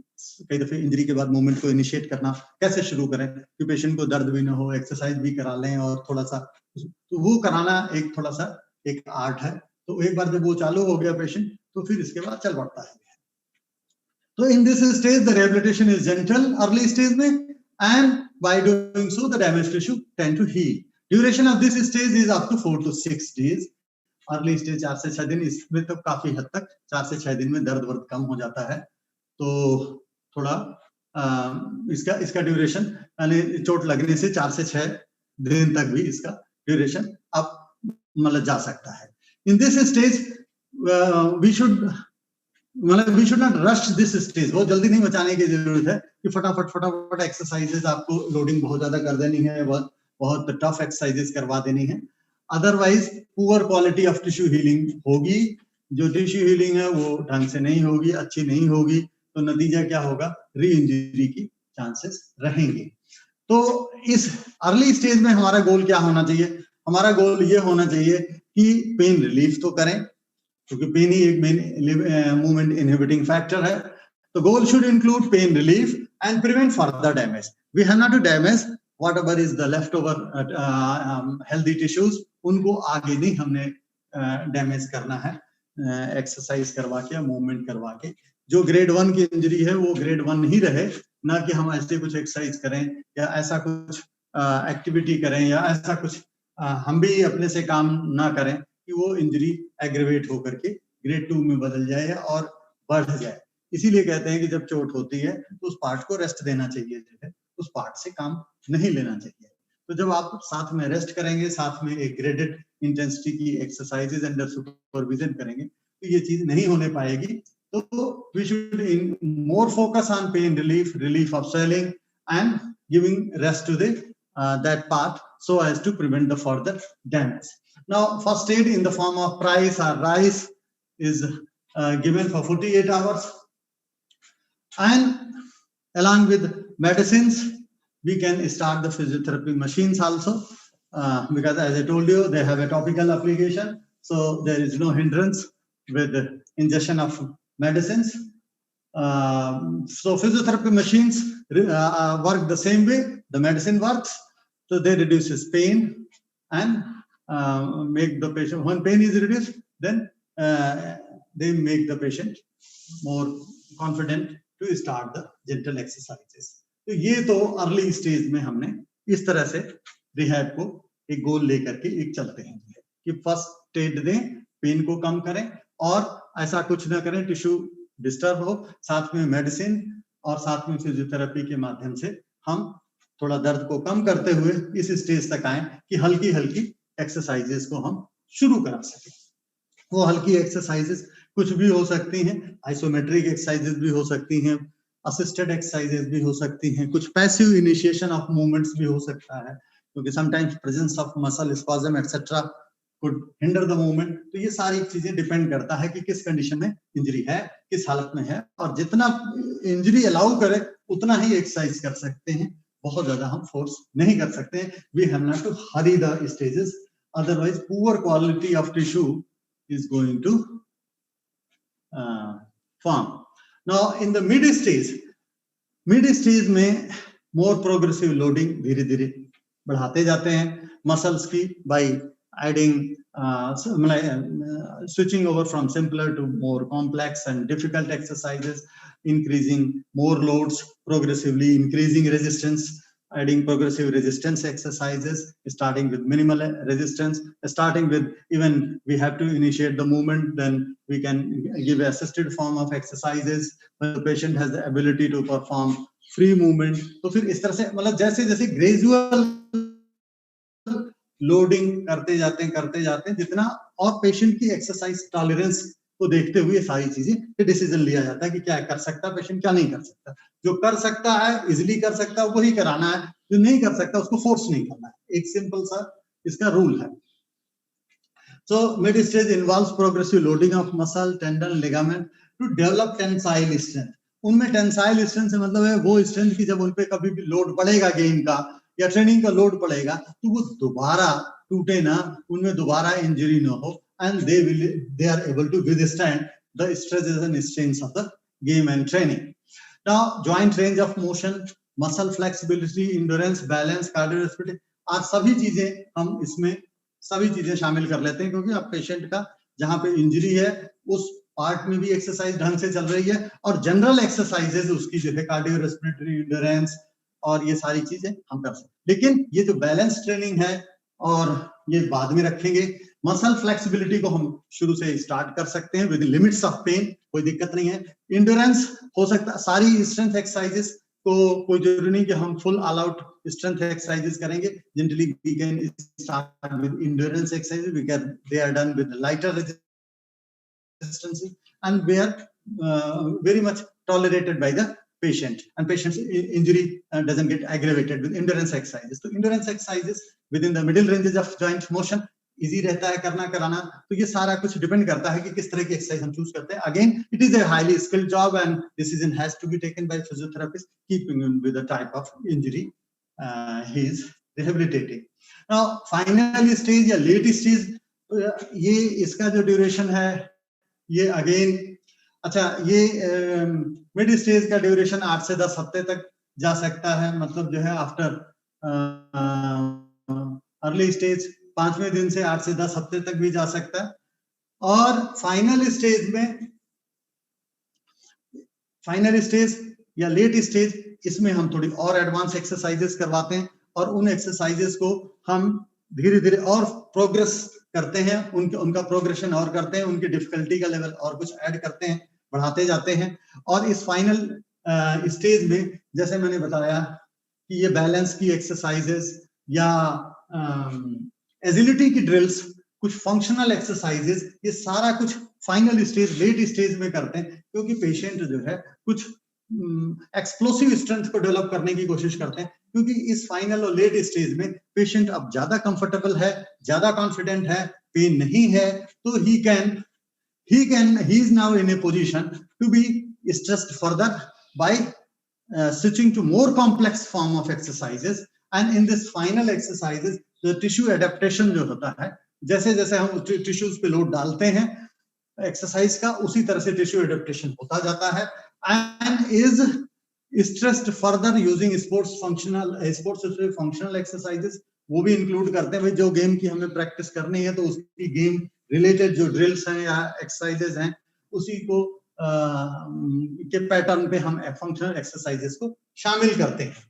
कई दफे इंजरी के बाद मूवमेंट को इनिशिएट करना कैसे शुरू करें कि पेशेंट को दर्द भी ना हो, एक्सरसाइज भी करा लें, और थोड़ा सा तो वो कराना एक थोड़ा सा एक आर्ट है। तो एक बार जब वो चालू हो गया पेशेंट, तो फिर इसके बाद चल पड़ता है। तो in this stage the rehabilitation is gentle early stage में, and by doing so the damage tissue tend to heal. Duration of this stage is up to 4 to 6 days। Early stage 4 से 6 दिन, इसमें तो काफी हद तक 4 से 6 दिन में दर्द वर्द कम हो जाता है। तो थोड़ा इसका ड्यूरेशन, यानी चोट लगने से 4 से 6 दिन तक भी इसका ड्यूरेशन अब मतलब जा सकता है। In this stage we should not rush this stage. बहुत जल्दी नहीं मचाने की जरूरत है कि फटाफट एक्सरसाइजेस आपको लोडिंग बहुत ज्यादा कर देनी है, बहुत टफ एक्सरसाइजेस करवा देनी है। Otherwise poor quality of tissue healing होगी। जो टिश्यू हीलिंग है वो ढंग से नहीं होगी, अच्छी नहीं होगी, तो नतीजा क्या होगा? री इंजरी की चांसेस रहेंगे। तो इस अर्ली स्टेज में हमारा गोल क्या होना चाहिए? हमारा गोल ये होना चाहिए कि पेन रिलीफ तो करें, क्योंकि पेन ही एक मेन मूवमेंट इनहिबिटिंग फैक्टर है। तो goal should include pain relief and prevent further damage. We have not to damage whatever is the leftover healthy tissues, उनको आगे नहीं हमने डैमेज करना है एक्सरसाइज करवा के, मूवमेंट करवा के। जो ग्रेड 1 की इंजरी है वो ग्रेड 1 ही रहे, ना कि हम ऐसे कुछ एक्सरसाइज करें या ऐसा कुछ एक्टिविटी करें या ऐसा कुछ हम भी अपने से काम ना करें कि वो इंजरी एग्रेवेट होकर के ग्रेड 2 में बदल जाए और बढ़ जाए। इसीलिए कहते हैं कि जब चोट होती है तो उस पार्ट को रेस्ट देना चाहिए, जो है उस पार्ट से काम नहीं लेना चाहिए। तो जब आप साथ में रेस्ट करेंगे, साथ में एक ग्रेडेड इंटेंसिटी की एक्सरसाइजेज अंडर सुपरविजन करेंगे, तो ये चीज नहीं होने पाएगी। तो we should more focus on pain relief, relief of swelling, and giving rest to the that part so as to prevent the further damage. Now, first aid in the form of price or rice is given for 48 hours, and along with medicines we can start the physiotherapy machines also, because as I told you, they have a topical application, so there is no hindrance with the ingestion of medicines. So physiotherapy machines work the same way the medicine works. So they reduces pain and make the patient, when pain is reduced, then they make the patient more confident to start the gentle exercises. तो ये तो early stage में हमने इस तरह से rehab को एक गोल लेकर के एक चलते हैं कि फर्स्ट एड दें, पेन को कम करें, और ऐसा कुछ ना करें टिश्यू डिस्टर्ब हो, साथ में मेडिसिन और साथ में फिजियोथेरेपी के माध्यम से हम थोड़ा दर्द को कम करते हुए इस स्टेज तक आए कि हल्की हल्की एक्सरसाइजेस को हम शुरू करा सकें। वो हल्की एक्सरसाइजेस कुछ भी हो सकती हैं, आइसोमेट्रिक एक्सरसाइजेस भी हो सकती हैं, असिस्टेड एक्सरसाइजेस भी हो सकती हैं, कुछ पैसिव इनिशिएशन ऑफ मूवमेंट्स भी हो सकता है, क्योंकि sometimes presence of muscle spasm etcetera could hinder the movement. तो ये सारी चीजें डिपेंड करता है कि किस कंडीशन में इंजरी है, किस हालत में है, और जितना इंजरी अलाउ करे उतना ही एक्सरसाइज कर सकते हैं, बहुत ज्यादा हम फोर्स नहीं कर सकते हैं। We have not to hurry the stages, otherwise poor quality of tissue is going to form. Now in the mid stage में more progressive loading धीरे धीरे बढ़ाते जाते हैं मसल्स की by adding switching over from simpler to more complex and difficult exercises, increasing more loads progressively, increasing resistance, adding progressive resistance exercises, starting with minimal resistance, starting with, even we have to initiate the movement, then we can give assisted form of exercises when the patient has the ability to perform free movement. तो फिर इस तरह से मतलब जैसे जैसे gradual loading करते जाते हैं जितना, और पेशेंट की एक्सरसाइज टॉलरेंस को देखते हुए सारी चीजें डिसीजन लिया जाता है कि क्या कर सकता है पेशेंट, क्या नहीं कर सकता। जो कर सकता है, इजिली कर सकता है, वही कराना है, जो नहीं कर सकता उसको फोर्स नहीं करना है। एक सिंपल सा इसका रूल है। So mid stage involves progressive loading of muscle, tendon, ligament to develop tensile strength. उनमें टेंसाइल स्ट्रेंथ से मतलब है वो स्ट्रेंथ की जब उनपे कभी भी लोड पड़ेगा गेम का या ट्रेनिंग का लोड पड़ेगा तो वो दोबारा टूटे ना, उनमें दोबारा इंजरी ना हो, and they are able to withstand the stresses and strains of the game and training. Now joint range of motion, muscle flexibility, endurance, balance, cardiorespiratory, आप सभी चीजें हम इसमें सभी चीजें शामिल कर लेते हैं, क्योंकि अब पेशेंट का जहां पे इंजरी है उस पार्ट में भी एक्सरसाइज ढंग से चल रही है, और जनरल एक्सरसाइजेज उसकी जो है कार्डियोरेस्पिरेटरी, एंड्योरेंस और ये सारी चीजें हम कर सकते हैं। लेकिन ये जो बैलेंस ट्रेनिंग है और ये बाद में रखेंगे। मसल फ्लेक्सिबिलिटी को हम शुरू से स्टार्ट कर सकते हैं विद लिमिट्स ऑफ पेन, कोई दिक्कत नहीं है। एंड्योरेंस हो सकता है, सारी स्ट्रेंथ एक्सरसाइजेस तो कोई जरूरी नहीं कि हम full all out strength exercises करेंगे। Generally we can start with endurance exercises, we can they are done with lighter resistance and they are very much tolerated by the patient, and patient's injury doesn't get aggravated with endurance exercises. So endurance exercises within the middle ranges of joint motion easy रहता है करना कराना। तो ये सारा कुछ depend करता है कि किस तरह की एक्सरसाइज हम चूज करते हैं। Again it is a highly skilled job and decision has to be taken by physiotherapist keeping in with the type of injury he is rehabilitating. Now final stage या late stage, ये इसका जो duration है ये again अच्छा, ये mid stage का duration 8 से 10 हफ्ते तक जा सकता है, मतलब जो है आफ्टर अर्ली स्टेज 5वें दिन से 8 से 10 हफ्ते तक भी जा सकता है। और फाइनल स्टेज या लेट स्टेज, इसमें हम थोड़ी और एडवांस एक्सरसाइजेस करवाते हैं और उन एक्सरसाइजेस को हम धीरे धीरे और प्रोग्रेस करते हैं, उनका प्रोग्रेशन और करते हैं, उनकी डिफिकल्टी का लेवल और कुछ ऐड करते हैं, बढ़ाते जाते हैं। और इस फाइनल स्टेज में जैसे मैंने बताया कि ये बैलेंस की एक्सरसाइजेस या एजिलिटी की ड्रिल्स, कुछ फंक्शनल एक्सरसाइजेस, ये सारा कुछ फाइनल स्टेज लेट स्टेज में करते हैं, क्योंकि पेशेंट जो है कुछ एक्सप्लोसिव स्ट्रेंथ को डेवलप करने की कोशिश करते हैं, क्योंकि इस फाइनल और लेट स्टेज में पेशेंट अब ज्यादा कंफर्टेबल है, ज्यादा कॉन्फिडेंट है, पेन नहीं है, तो he is now in a position to be stressed further by switching to more complex form of exercises. And in this final exercises the tissue adaptation जो होता है, जैसे जैसे हम टिश्यूज पे लोड डालते हैं एक्सरसाइज का, उसी तरह से टिश्यू एडेप्टेशन होता जाता है and is stressed further using sports functional exercises, वो भी इंक्लूड करते हैं। भाई जो गेम की हमें प्रैक्टिस करनी है तो उसकी गेम रिलेटेड जो ड्रिल्स हैं या एक्सरसाइजेस हैं उसी को के पैटर्न पे हम फंक्शनल एक्सरसाइजेस को शामिल करते हैं।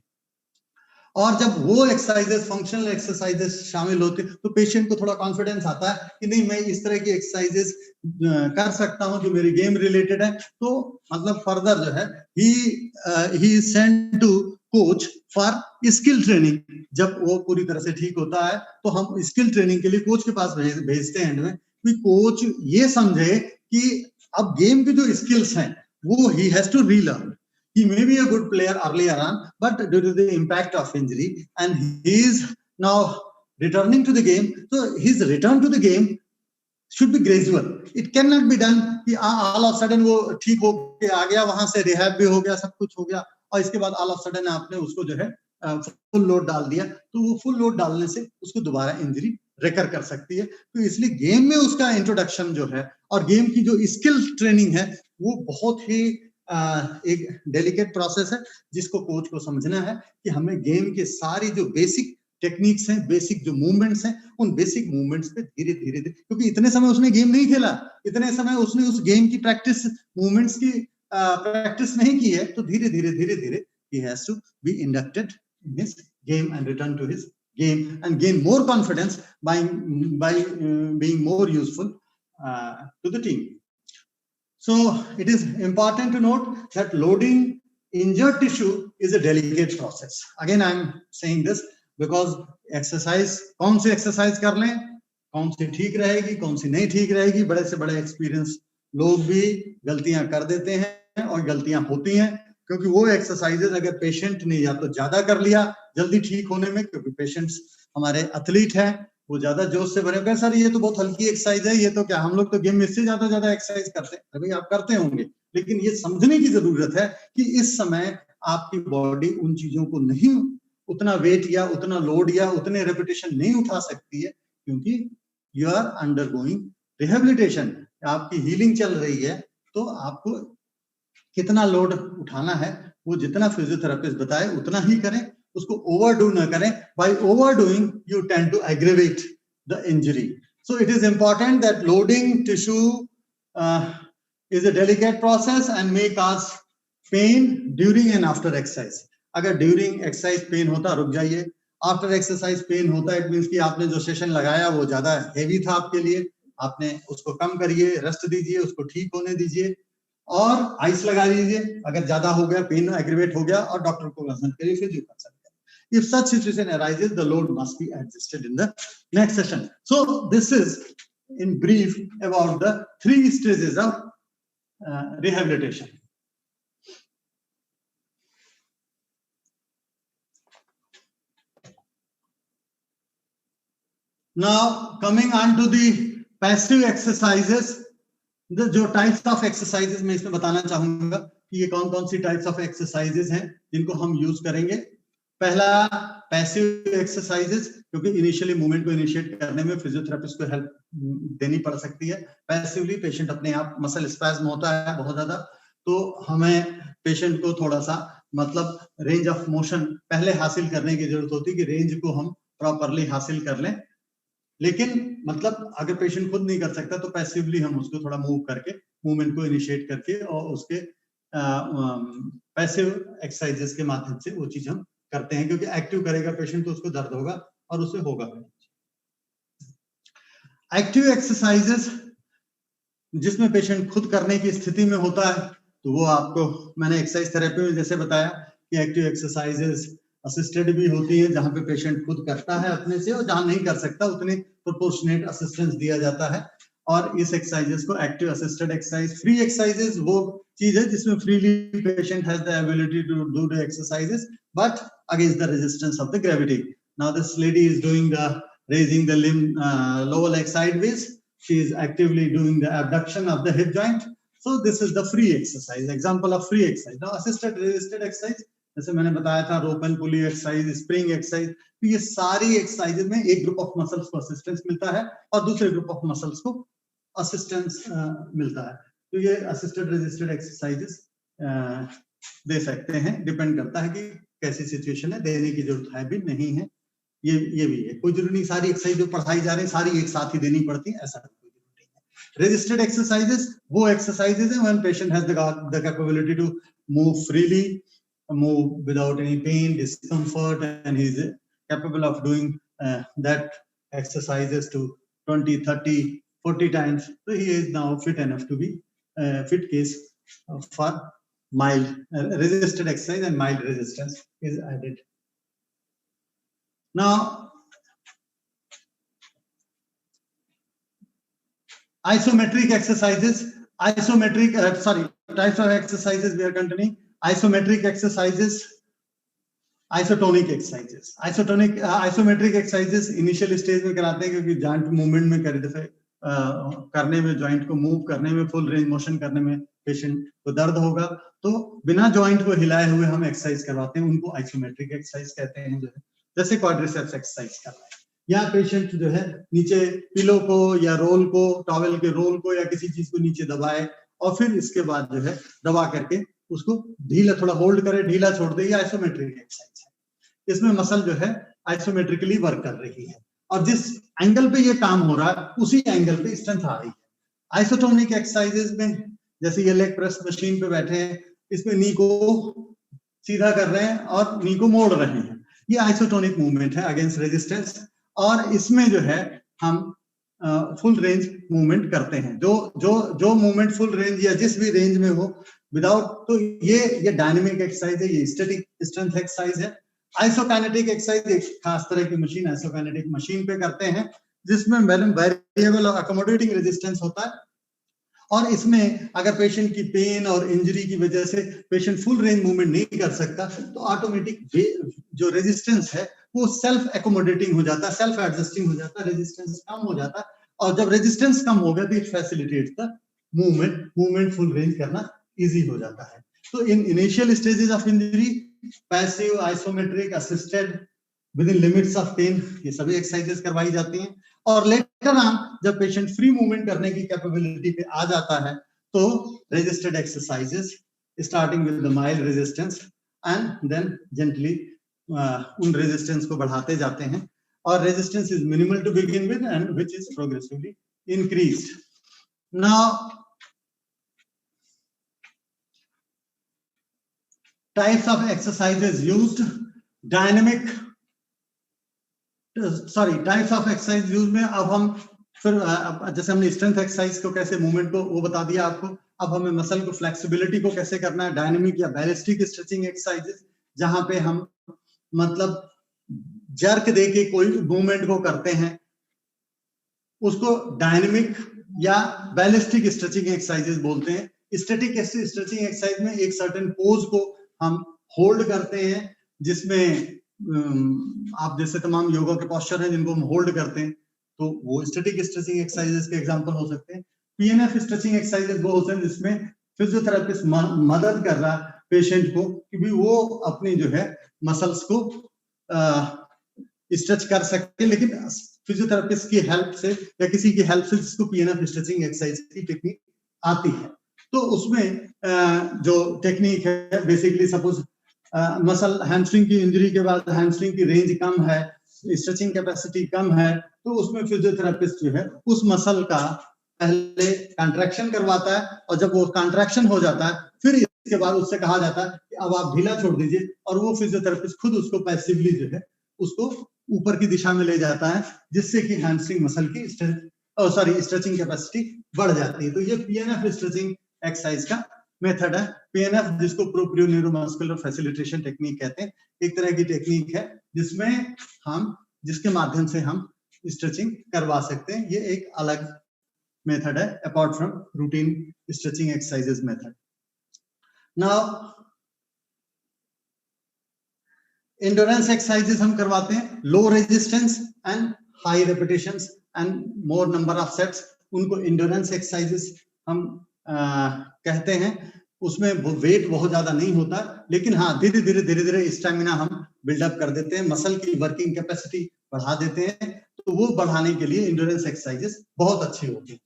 और जब वो एक्सरसाइजेस फंक्शनल एक्सरसाइजेस शामिल होते तो पेशेंट को थोड़ा कॉन्फिडेंस आता है कि नहीं मैं इस तरह की एक्सरसाइजेस कर सकता हूं जो मेरी गेम रिलेटेड है। तो मतलब फर्दर जो है he send to coach for skill training. जब वो पूरी तरह से ठीक होता है तो हम स्किल ट्रेनिंग के लिए कोच के पास भेजते हैं एंड में, कि कोच ये समझे कि अब गेम की जो स्किल्स हैं वो he has to relearn. He may be a good player earlier on, but due to the impact of injury, and he is now returning to the game. So his return to the game should be gradual. It cannot be done कि all of a sudden वो ठीक हो के आ गया, वहां से rehab भी हो गया, सब कुछ हो गया, और इसके बाद all of a sudden आपने उसको जो है फुल लोड डाल दिया, तो वो फुल लोड डालने से उसको दोबारा इंजरी रिकर कर सकती है। तो इसलिए गेम में उसका इंट्रोडक्शन जो है और गेम की जो स्किल ट्रेनिंग है वो बहुत ही एक डेलिकेट प्रोसेस है, जिसको कोच को समझना है कि हमें गेम के सारी जो बेसिक टेक्निक्स हैं, बेसिक जो मूवमेंट्स हैं, उन बेसिक मूवमेंट्स पे धीरे धीरे, क्योंकि इतने समय उसने गेम नहीं खेला, इतने समय उसने उस गेम की प्रैक्टिस, मूवमेंट्स की प्रैक्टिस नहीं की है, तो धीरे धीरे he has to be inducted in his game and return to his game and gain more confidence by being more useful to the team. So it is important to note that loading injured tissue is a delicate process. Again, I am saying this because exercise, कौन सी exercise कर लें, कौन सी ठीक रहेगी, कौन सी नहीं ठीक रहेगी, बड़े से बड़े एक्सपीरियंस लोग भी गलतियां कर देते हैं और गलतियां होती हैं, क्योंकि वो एक्सरसाइजेज अगर पेशेंट ने या तो ज्यादा कर लिया जल्दी ठीक होने में, क्योंकि पेशेंट्स हमारे एथलीट हैं, वो ज्यादा जोश से भरे गए, सर ये तो बहुत हल्की एक्सरसाइज है, ये तो क्या हम लोग तो गेम में इससे ज्यादा एक्सरसाइज करते हैं। अभी आप करते होंगे, लेकिन ये समझने की जरूरत है कि इस समय आपकी बॉडी उन चीजों को नहीं, उतना वेट या उतना लोड या उतने रेपिटेशन नहीं उठा सकती है, क्योंकि यू आर अंडरगोइंग रिहेबिलिटेशन, आपकी हीलिंग चल रही है, तो आपको कितना लोड उठाना है वो जितना फिजियोथेरेपिस्ट बताए उतना ही करें, उसको ओवरडू ना करें। By overdoing you tend to aggravate the injury. So it is important that loading tissue is a delicate process and may cause pain during and after exercise. अगर during exercise pain होता, रुक जाइए, after exercise pain होता, it means कि आपने जो session लगाया वो ज्यादा हेवी था आपके लिए, आपने उसको कम करिए, रेस्ट दीजिए, उसको ठीक होने दीजिए और आइस लगा दीजिए। अगर ज्यादा हो गया, पेन एग्रीवेट हो गया, और डॉक्टर को कंसल्ट करिए, फिर जो कंसल्ट करिए। If such situation arises, the load must be adjusted in the next session. So this is in brief about the 3 stages of rehabilitation. Now coming on to the passive exercises, the जो types of exercises मैं इसमें बताना चाहूंगा कि ये कौन कौन सी types of exercises हैं जिनको हम यूज करेंगे। पहला पैसिव एक्सरसाइजेस, क्योंकि इनिशियली मूवमेंट को इनिशिएट करने में फिजियोथेरेपिस्ट को हेल्प देनी पड़ सकती है। पैसिवली पेशेंट अपने आप, मसल स्पैज्म होता है बहुत ज्यादा, तो हमें पेशेंट को थोड़ा सा मतलब रेंज ऑफ मोशन पहले हासिल करने की जरूरत होती है कि रेंज को हम प्रॉपरली हासिल कर लें। लेकिन मतलब अगर पेशेंट खुद नहीं कर सकता तो पैसिवली हम उसको थोड़ा मूव करके, मूवमेंट को इनिशिएट करके और उसके पैसिव एक्सरसाइजेस के माध्यम से वो चीज हम करते हैं, क्योंकि एक्टिव करेगा पेशेंट तो उसको दर्द होगा और उसे होगा। एक्टिव एक्सरसाइजेस जिसमें पेशेंट खुद करने की स्थिति में होता है, तो वो आपको मैंने एक्सरसाइज थेरेपी में जैसे बताया कि एक्टिव एक्सरसाइजेस असिस्टेड भी होती है, जहां पे पेशेंट खुद करता है अपने से, और जहां नहीं कर सकता उतने प्रोपोर्शनेट असिस्टेंस दिया जाता है। और इस एक्सरसाइजेस को active assisted exercise, free exercises वो चीज है जिसमें freely patient has the ability to do the exercises but against the resistance of the gravity. Now this lady is doing the raising the limb, lower leg sideways. She is actively doing the abduction of the hip joint. So this is the free exercise, example of free exercise. Now assisted resisted exercise, जैसे मैंने बताया था, rope and pulley exercise, spring exercise, तो ये सारी exercises में एक group of muscles को असिस्टेंस मिलता है और दूसरे ग्रुप ऑफ मसल्स को असिस्टेंस मिलता है। तो ये असिस्टेड रेजिस्टेड एक्सरसाइजेस दे सकते हैं, डिपेंड करता है कि कैसी सिचुएशन है, देने की जरूरत है भी नहीं है, ये भी है। कोई जरूरी नहीं सारी एक्सरसाइज जो पढ़ाई जा रही है सारी एक साथ ही देनी पड़ती है, ऐसा कोई जरूरी नहीं है। रेजिस्टेड एक्सरसाइजेस वो एक्सरसाइजेस हैं when patient has the capability to move freely, move without any pain, discomfort, and he is capable of doing that exercises to 20, 30, 40 times. So he is now fit enough to be fit case for mild resisted exercise, and mild resistance is added. Now isometric exercises, types of exercises we are continuing. Isometric exercises, isotonic exercises. Isometric exercises initial stage में कराते हैं, क्योंकि joint movement में करने में, joint को move करने में, फुल रेंज मोशन करने में पेशेंट को दर्द होगा, तो बिना जॉइंट को हिलाए हुए हम एक्सरसाइज करवाते हैं, उनको आइसोमेट्रिक एक्सरसाइज कहते हैं। जो है जैसे क्वाड्रिसेप्स एक्सरसाइज कर रहे हैं, या पेशेंट जो है नीचे पिलो को या रोल को, टॉवेल के रोल को या किसी चीज को नीचे दबाए और फिर इसके बाद जो है दबा करके उसको ढीला, थोड़ा होल्ड करे, ढीला छोड़ दे, ये आइसोमेट्रिक एक्सरसाइज है। इसमें मसल जो है आइसोमेट्रिकली वर्क कर रही है, और जिस एंगल पे ये काम हो रहा है उसी एंगल पे स्ट्रेंथ आ रही है। आइसोटोनिक एक्सरसाइजेस में जैसे ये लेग प्रेस मशीन पे बैठे हैं, इसमें नी को सीधा कर रहे हैं और नी को मोड़ रहे हैं, ये आइसोटोनिक मूवमेंट है अगेंस्ट रेजिस्टेंस। और इसमें जो है हम फुल रेंज मूवमेंट करते हैं, जो मूवमेंट फुल रेंज या जिस भी रेंज में हो विदाउट, तो ये डायनेमिक एक्सरसाइज है, ये स्टैटिक स्ट्रेंथ एक्सरसाइज है। आइसोकाइनेटिक एक्सरसाइज एक खास तरह की मशीन आइसोकाइनेटिक मशीन पे करते हैं, जिसमें वेरिएबल और अकोमोडेटिंग रेजिस्टेंस होता है, और इसमें अगर पेशेंट की पेन और इंजरी की वजह से पेशेंट फुल रेंज मूवमेंट नहीं कर सकता, तो ऑटोमेटिक जो रेजिस्टेंस है वो सेल्फ एकोमोडेटिंग हो जाता है, सेल्फ एडजस्टिंग हो जाता है, रेजिस्टेंस कम हो जाता है, और जब रेजिस्टेंस कम हो गया तो it facilitates the movement full range करना इजी हो जाता है। तो in initial stages of injury, passive, isometric, assisted, within limits of pain, ये सभी एक्सरसाइजेस करवाई जाती हैं। और लेटर ऑन जब पेशेंट फ्री मूवमेंट करने की कैपेबिलिटी पे आ जाता है, तो resisted exercises starting with the mild resistance and then gently उन रेजिस्टेंस को बढ़ाते जाते हैं, और resistance is minimal to begin with and which is progressively increased. Now types of exercises used, dynamic, types of exercise use में अब हम फिर जैसे हमने स्ट्रेंथ एक्सरसाइज को कैसे मूवमेंट को वो बता दिया आपको, अब हमें मसल को फ्लेक्सिबिलिटी को कैसे करना है, डायनेमिक या बैलिस्टिक स्ट्रेचिंग एक्सरसाइजेस, जहां पे हम मतलब जर्क दे के कोई मूवमेंट को करते हैं, उसको डायनेमिक या बैलिस्टिक स्ट्रेचिंग एक्सरसाइजेस बोलते हैं। स्टैटिक स्ट्रेचिंग एक्सरसाइज में एक सर्टेन पोज को हम होल्ड करते हैं, जिसमें आप जैसे तमाम योगा के पोस्चर हैं जिनको हम होल्ड करते हैं, तो वो स्टैटिक स्ट्रेचिंग एक्सरसाइजेस के एग्जांपल हो सकते हैं। पीएनएफ स्ट्रेचिंग एक्सरसाइजेस वो होते हैं जिसमें फिजियोथेरेपिस्ट मदद कर रहा है पेशेंट को कि भी वो अपनी जो है मसल्स को स्ट्रेच कर सके, लेकिन फिजियोथेरेपिस्ट की हेल्प से या किसी की हेल्प से, जिसको पीएनएफ स्ट्रेचिंग एक्सरसाइज की टेक्निक आती है। तो उसमें जो टेक्निक है बेसिकली, सपोज मसल हैमस्ट्रिंग की इंजरी के बाद हैमस्ट्रिंग की रेंज कम है, स्ट्रेचिंग कैपेसिटी कम है, तो उसमें फिजियोथेरेपिस्ट जो है उस मसल का पहले कंट्रैक्शन करवाता है, और जब वो कंट्रैक्शन हो जाता है फिर इसके बाद उससे कहा जाता है कि अब आप ढीला छोड़ दीजिए, और वो फिजियोथेरेपिस्ट खुद उसको पैसिवली जो है उसको ऊपर की दिशा में ले जाता है, जिससे कि हैमस्ट्रिंग मसल की स्ट्रेचिंग कैपेसिटी बढ़ जाती है। तो ये पीएनएफ स्ट्रेचिंग एक्सरसाइज का मेथड है। पीएनएफ जिसको प्रोप्रियो न्यूरोमस्कुलर फैसिलिटेशन टेक्निक कहते हैं, एक तरह की टेक्निक है जिसके माध्यम से हम स्ट्रेचिंग करवा सकते हैं। ये एक अलग मेथड है apart from routine stretching exercises method. Now endurance exercises हम करवाते हैं, low resistance and high repetitions and more number of sets, उनको एंड्योरेंस एक्सरसाइजेस हम कहते हैं। उसमें वेट बहुत ज्यादा नहीं होता, लेकिन हाँ धीरे धीरे स्टैमिना हम बिल्डअप कर देते हैं, मसल की वर्किंग कैपेसिटी बढ़ा देते हैं। तो वो बढ़ाने के लिए एंड्योरेंस एक्सरसाइजेस बहुत अच्छी होती है।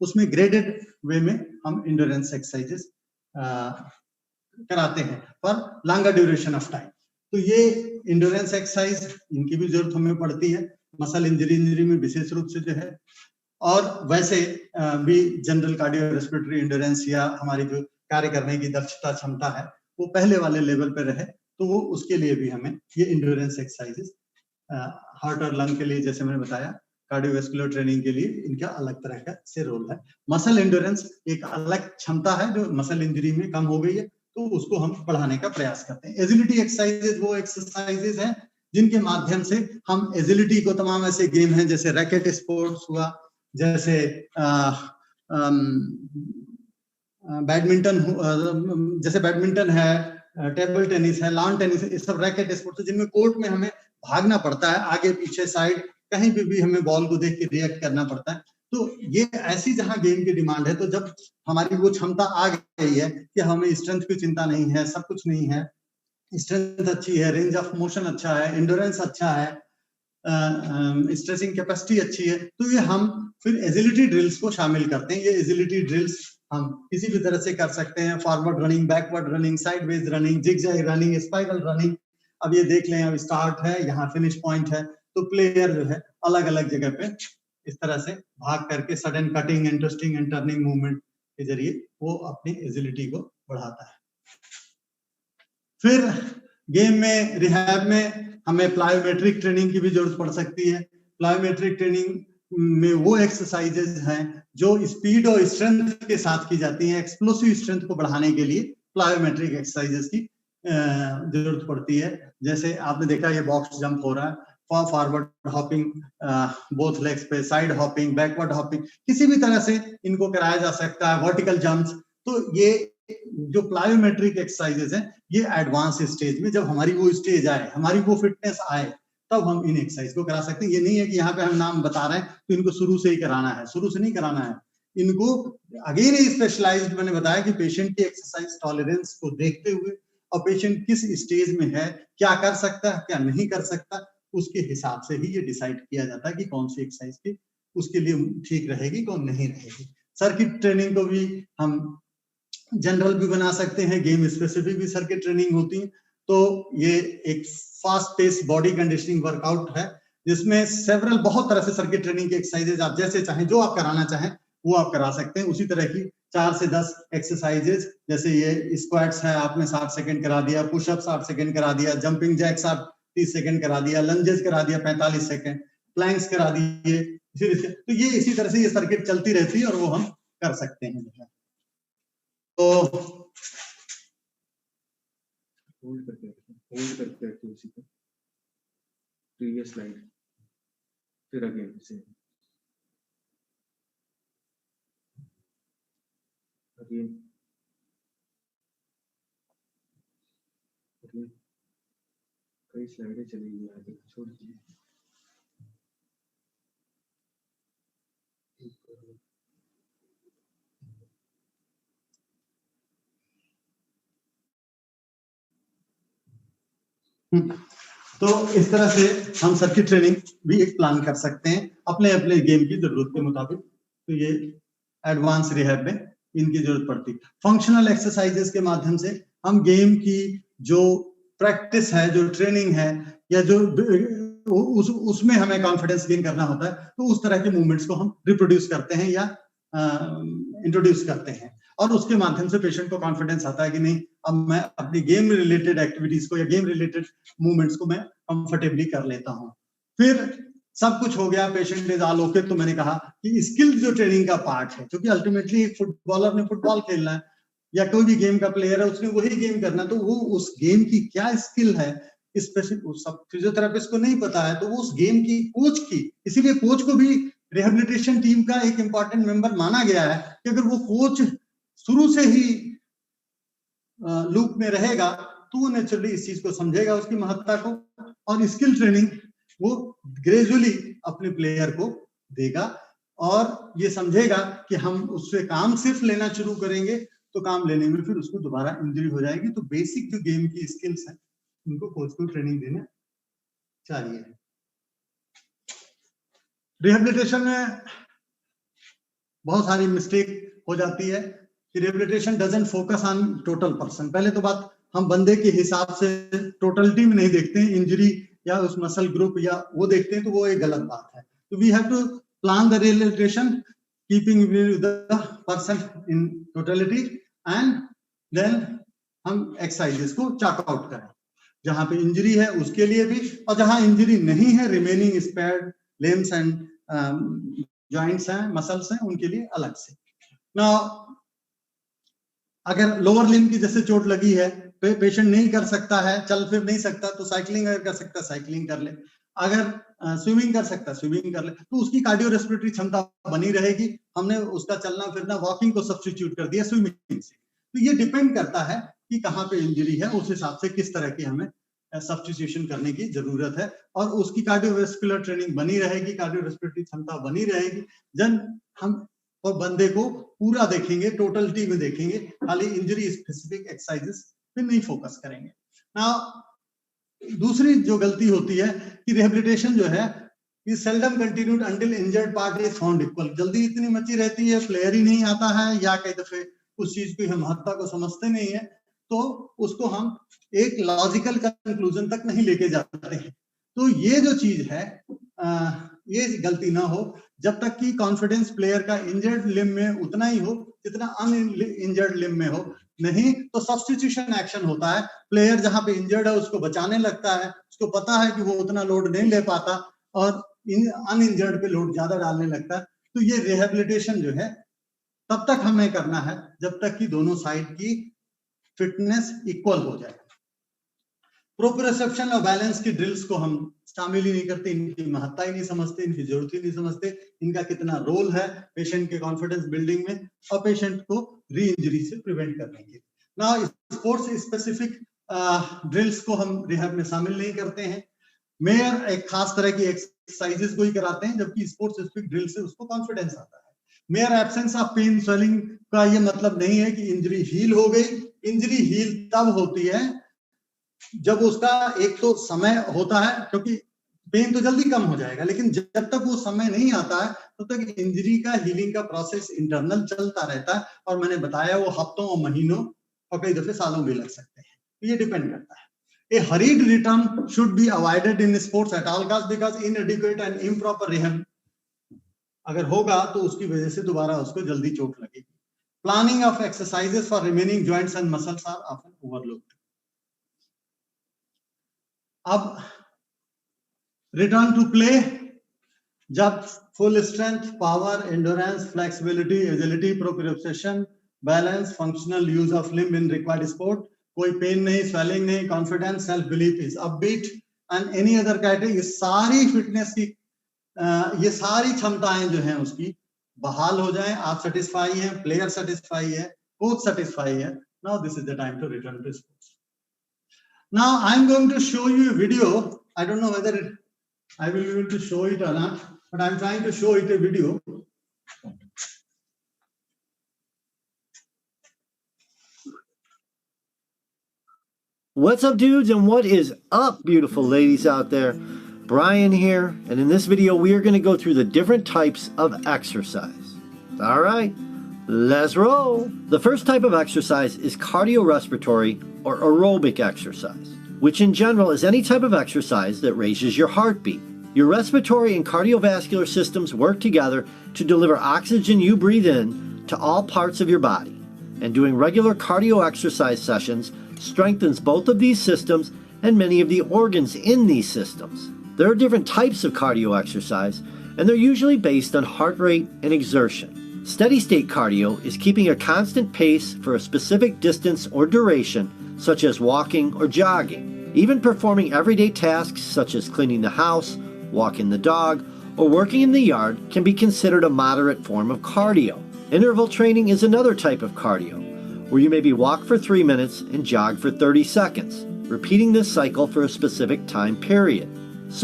उसमें ग्रेडेड वे में हम एंड्योरेंस एक्सरसाइजेस कराते हैं for longer duration of time. तो ये एंड्योरेंस एक्सरसाइज इनकी भी जरूरत हमें पड़ती है मसल इंजरी में विशेष रूप से जो है, और वैसे भी जनरल कार्डियो रेस्पिरेटरी एंड्योरेंस या हमारी जो कार्य करने की दक्षता क्षमता है वो पहले वाले लेवल पर रहे, तो वो उसके लिए भी हमें ये एंड्योरेंस एक्सरसाइजेस, हार्ट और लंग के लिए जैसे मैंने बताया, कार्डियोवैस्कुलर ट्रेनिंग के लिए इनका अलग तरह का से रोल है। मसल एंड्योरेंस एक अलग क्षमता है जो मसल इंजरी में कम हो गई है, तो उसको हम बढ़ाने का प्रयास करते हैं। एजिलिटी एक्सरसाइजेस वो एक्सरसाइजेस हैं जिनके माध्यम से हम एजिलिटी को, तमाम ऐसे गेम हैं जैसे रैकेट स्पोर्ट्स हुआ, जैसे बैडमिंटन है, टेबल टेनिस है, लॉन टेनिस है, ये सब रैकेट स्पोर्ट्स है जिनमें कोर्ट में हमें भागना पड़ता है, आगे पीछे साइड कहीं भी हमें बॉल को देख के रिएक्ट करना पड़ता है। तो ये ऐसी जहां गेम की डिमांड है, तो जब हमारी वो क्षमता आ गई है कि हमें स्ट्रेंथ की चिंता नहीं है, सब कुछ नहीं है, स्ट्रेंथ अच्छी है, रेंज ऑफ मोशन अच्छा है, एंड्योरेंस अच्छा है, स्ट्रेचिंग कैपेसिटी अच्छी है, तो ये हम फिर एजिलिटी ड्रिल्स को शामिल करते हैं। ये एजिलिटी ड्रिल्स हम किसी भी तरह से कर सकते हैं, forward running, backward running, sideways running, zigzag running, spiral running, अब ये देख लें, अब स्टार्ट है, यहाँ फिनिश पॉइंट है, तो प्लेयर जो है अलग अलग जगह पे इस तरह से भाग करके sudden cutting and twisting and turning movement के जरिए वो अपनी एजिलिटी को बढ़ाता है। फिर गेम में, रिहैब में हमें प्लायोमेट्रिक ट्रेनिंग की भी जरूरत पड़ सकती है। प्लायोमेट्रिक ट्रेनिंग में वो एक्सरसाइजेज हैं जो स्पीड और स्ट्रेंथ के साथ की जाती हैं। एक्सप्लोसिव स्ट्रेंथ को बढ़ाने के लिए प्लायोमेट्रिक एक्सरसाइजेज की जरूरत पड़ती है। जैसे आपने देखा ये बॉक्स जंप हो रहा है, फॉरवर्ड हॉपिंग बोथ लेग्स पे, साइड हॉपिंग, बैकवर्ड हॉपिंग, किसी भी तरह से इनको कराया जा सकता है, वर्टिकल जंप्स। तो ये जो प्लायोमेट्रिक एक्सरसाइजेज हैं, ये एडवांस स्टेज में, जब हमारी वो स्टेज आए, हमारी वो फिटनेस आए, तब हम इन एक्सरसाइज को करा सकते हैं। ये नहीं है कि यहाँ पे हम नाम बता रहे हैं तो इनको शुरू से ही कराना है, शुरू से नहीं कराना है। इनको अगेन स्पेशलाइज्ड, मैंने बताया कि पेशेंट की एक्सरसाइज टॉलरेंस को देखते हुए और पेशेंट किस स्टेज में है, क्या कर सकता है, क्या नहीं कर सकता, उसके हिसाब से ही ये डिसाइड किया जाता है कि कौन सी एक्सरसाइज की उसके लिए ठीक रहेगी, कौन नहीं रहेगी। सर्किट ट्रेनिंग को भी हम जनरल भी बना सकते हैं, गेम स्पेसिफिक भी सर्किट ट्रेनिंग होती है। तो ये एक fast pace body conditioning workout है जिसमें सेवरल, बहुत तरह से सर्किट ट्रेनिंग की एक्सरसाइजेज आप जैसे चाहें, जो आप कराना चाहें वो आप करा सकते हैं। उसी तरह की 4 से 10 एक्सरसाइजेज, जैसे ये स्क्वाट्स है, आपने 60 सेकंड करा दिया, पुशअप 60 सेकंड करा दिया, जंपिंग जैक्स आप 30 सेकंड करा दिया, लंजेस करा दिया 45 सेकंड, प्लैंक्स करा दिए। तो ये इसी तरह से ये सर्किट चलती रहती है और वो हम कर सकते हैं। तो होल्ड करके रखिए उसी पे, प्रीवियस स्लाइड, फिर अगेन से अगेन कई स्लाइडें चलेगी आगे, छोड़ दीजिए। तो इस तरह से हम सर्किट ट्रेनिंग भी एक प्लान कर सकते हैं अपने अपने गेम की जरूरत के मुताबिक। तो ये एडवांस रिहैब में इनकी जरूरत पड़ती है। फंक्शनल एक्सरसाइजेस के माध्यम से हम गेम की जो प्रैक्टिस है, जो ट्रेनिंग है, या जो उसमें हमें कॉन्फिडेंस गेन करना होता है, तो उस तरह के मूवमेंट्स को हम रिप्रोड्यूस करते हैं या इंट्रोड्यूस करते हैं, और उसके माध्यम से पेशेंट को कॉन्फिडेंस आता है कि नहीं, अब मैं अपनी गेम रिलेटेड एक्टिविटीज को या गेम रिलेटेड मूवमेंट्स को मैं कंफर्टेबली कर लेता हूं। फिर सब कुछ हो गया, पेशेंट इज ऑल ओके, तो मैंने कहा कि स्किल जो ट्रेनिंग का पार्ट है, क्योंकि अल्टीमेटली एक फुटबॉलर ने फुटबॉल खेलना है या कोई भी गेम का प्लेयर है उसने वही गेम करना है, तो वो उस गेम की क्या स्किल है स्पेसिफिक, सब फिजियोथेरेपिस्ट को नहीं पता है, तो वो उस गेम की कोच की, इसीलिए कोच को भी रिहेबिलिटेशन टीम का एक इंपॉर्टेंट मेंबर माना गया है कि अगर वो कोच शुरू से ही लूप में रहेगा तो वो नेचुरली इस चीज को समझेगा, उसकी महत्ता को, और स्किल ट्रेनिंग वो ग्रेजुअली अपने प्लेयर को देगा और ये समझेगा कि हम उससे काम सिर्फ लेना शुरू करेंगे तो काम लेने में फिर उसको दोबारा इंजरी हो जाएगी। तो बेसिक जो गेम की स्किल्स हैं उनको कोच को ट्रेनिंग देना चाहिए। रिहेबिलिटेशन में बहुत सारी मिस्टेक हो जाती है कि rehabilitation doesn't focus on total person. पहले तो बात, हम बंदे के हिसाब से टोटलिटी में नहीं देखते हैं, इंजरी या उस मसल ग्रुप या वो देखते हैं, तो वो एक गलत बात है। तो we have to plan the rehabilitation keeping with the person in totality, and then हम एक्सरसाइजेस को चेक आउट करें, जहां पे इंजरी है उसके लिए भी, और जहां इंजरी नहीं है, remaining spared limbs and joints हैं, मसल्स हैं, उनके लिए अलग से। ना अगर लोअर लिम्ब की जैसे चोट लगी है, पेशेंट नहीं कर सकता है, चल फिर नहीं सकता, तो साइकिलिंग अगर कर सकता है साइकिलिंग कर ले, अगर स्विमिंग कर सकता है स्विमिंग कर ले, तो उसकी कार्डियो रेस्पिरेटरी क्षमता बनी रहेगी। हमने उसका चलना फिरना, वॉकिंग को सब्स्टिट्यूट कर दिया स्विमिंग से। तो ये डिपेंड करता है कि कहाँ पे इंजरी है, उस हिसाब से किस तरह की हमें सब्स्टिट्यूशन करने की जरूरत है, और उसकी कार्डियोवैस्कुलर ट्रेनिंग बनी रहेगी, कार्डियो रेस्पिरेटरी क्षमता बनी रहेगी। जन हम और बंदे को पूरा देखेंगे, टोटलिटी में देखेंगे, खाली इंजरी स्पेसिफिक एक्सरसाइजेस पे नहीं फोकस करेंगे। नाउ दूसरी जो गलती होती है कि रिहेबिलिटेशन जो है ये seldom continued until injured part is found equal. जल्दी इतनी मची रहती है, प्लेयर ही नहीं आता है, या कई दफे उस चीज की महत्ता को समझते नहीं है, तो उसको हम एक लॉजिकल कंक्लूजन तक नहीं लेके जाते हैं। तो ये जो चीज है ये गलती ना हो, जब तक कि कॉन्फिडेंस प्लेयर का इंजर्ड लिम्ब में उतना ही हो जितना अनइंजर्ड लिम्ब में हो। नहीं तो सब्स्टिट्यूशन एक्शन होता है, प्लेयर जहां पे इंजर्ड है उसको बचाने लगता है, उसको पता है कि वो उतना लोड नहीं ले पाता और अनइंजर्ड पे लोड ज्यादा डालने लगता है। तो ये रिहेबिलिटेशन जो है तब तक हमें करना है जब तक कि दोनों साइड की फिटनेस इक्वल हो जाए। प्रोप्रियोसेप्शन और बैलेंस की ड्रिल्स को हम शामिल ही नहीं करते, इनकी महत्ता ही नहीं समझते, इनकी जरूरत ही नहीं समझते, इनका कितना रोल है पेशेंट के कॉन्फिडेंस बिल्डिंग में और पेशेंट को री इंजरी से प्रिवेंट करने के। नाउ स्पोर्ट्स स्पेसिफिक ड्रिल्स को हम रिहैब में शामिल नहीं करते हैं। मेयर एक खास तरह की एक्सरसाइजेस को ही कराते हैं, जबकि स्पोर्ट्स स्पेसिफिक ड्रिल से उसको कॉन्फिडेंस आता है। Mere absence of pain swelling का ये मतलब नहीं है कि इंजरी हील हो गई। इंजरी हील तब होती है जब उसका एक तो समय होता है, क्योंकि पेन तो जल्दी कम हो जाएगा, लेकिन जब तक वो समय नहीं आता है तब तक इंजरी का हीलिंग का प्रोसेस इंटरनल चलता रहता है। और मैंने बताया वो हफ्तों और महीनों और कई दफे सालों भी लग सकते हैं, ये डिपेंड करता है। A hurried return should be avoided in sports at all costs because inadequate and improper rehab अगर होगा तो उसकी वजह से दोबारा उसको जल्दी चोट लगेगी। Planning of exercises for remaining joints and muscles are often overlooked. अब रिटर्न टू प्ले, जब full strength, power, endurance, flexibility, agility, proprioception, balance, functional use of limb in required sport, कोई पेन नहीं, स्वेलिंग नहीं, confidence, self belief is upbeat and any other category, ये सारी fitness की ये सारी क्षमताएं जो हैं उसकी बहाल हो जाएं, आप सेटिस्फाई हैं, प्लेयर सेटिस्फाई है, कोच सेटिस्फाई है, now this is the time to return to sports. Now I'm going to show you a video. I don't know whether I will be able to show it or not, but I'm trying to show it a video. What's up, dudes, and what is up, beautiful ladies out there? Brian here, and in this video we are going to go through the different types of exercise. All right, let's roll. The first type of exercise is cardiorespiratory or aerobic exercise, which in general is any type of exercise that raises your heartbeat. Your respiratory and cardiovascular systems work together to deliver oxygen you breathe in to all parts of your body, and doing regular cardio exercise sessions strengthens both of these systems and many of the organs in these systems. There are different types of cardio exercise, and they're usually based on heart rate and exertion. Steady state cardio is keeping a constant pace for a specific distance or duration, such as walking or jogging. Even performing everyday tasks such as cleaning the house, walking the dog, or working in the yard can be considered a moderate form of cardio. Interval training is another type of cardio, where you maybe walk for 3 minutes and jog for 30 seconds, repeating this cycle for a specific time period.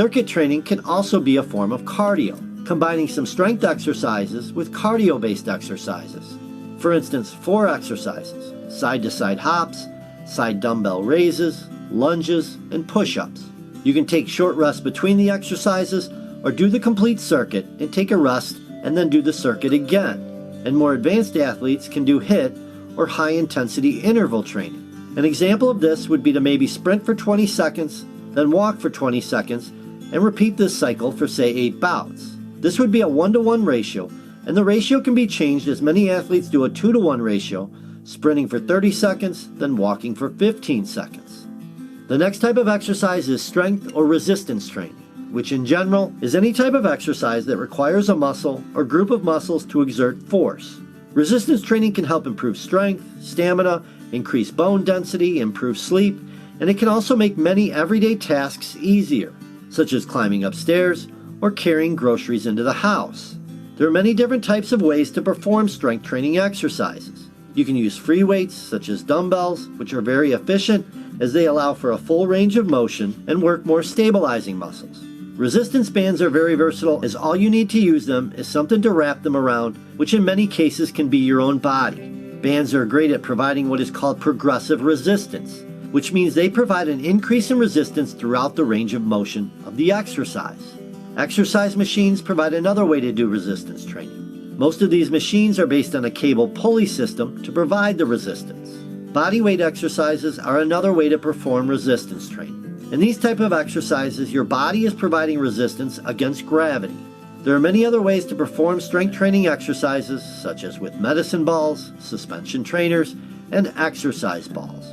Circuit training can also be a form of cardio, combining some strength exercises with cardio-based exercises. For instance, 4 exercises: side-to-side hops, side dumbbell raises, lunges, and push-ups. You can take short rests between the exercises or do the complete circuit and take a rest and then do the circuit again. And more advanced athletes can do HIIT or high-intensity interval training. An example of this would be to maybe sprint for 20 seconds, then walk for 20 seconds, and repeat this cycle for say 8 bouts. This would be a 1-to-1 ratio, and the ratio can be changed as many athletes do a 2-to-1 ratio, sprinting for 30 seconds, then walking for 15 seconds. The next type of exercise is strength or resistance training, which in general is any type of exercise that requires a muscle or group of muscles to exert force. Resistance training can help improve strength, stamina, increase bone density, improve sleep, and it can also make many everyday tasks easier, such as climbing upstairs or carrying groceries into the house. There are many different types of ways to perform strength training exercises. You can use free weights such as dumbbells, which are very efficient as they allow for a full range of motion and work more stabilizing muscles. Resistance bands are very versatile, as all you need to use them is something to wrap them around, which in many cases can be your own body. Bands are great at providing what is called progressive resistance, which means they provide an increase in resistance throughout the range of motion of the exercise. Exercise machines provide another way to do resistance training. Most of these machines are based on a cable pulley system to provide the resistance. Body weight exercises are another way to perform resistance training. In these type of exercises, your body is providing resistance against gravity. There are many other ways to perform strength training exercises, such as with medicine balls, suspension trainers, and exercise balls.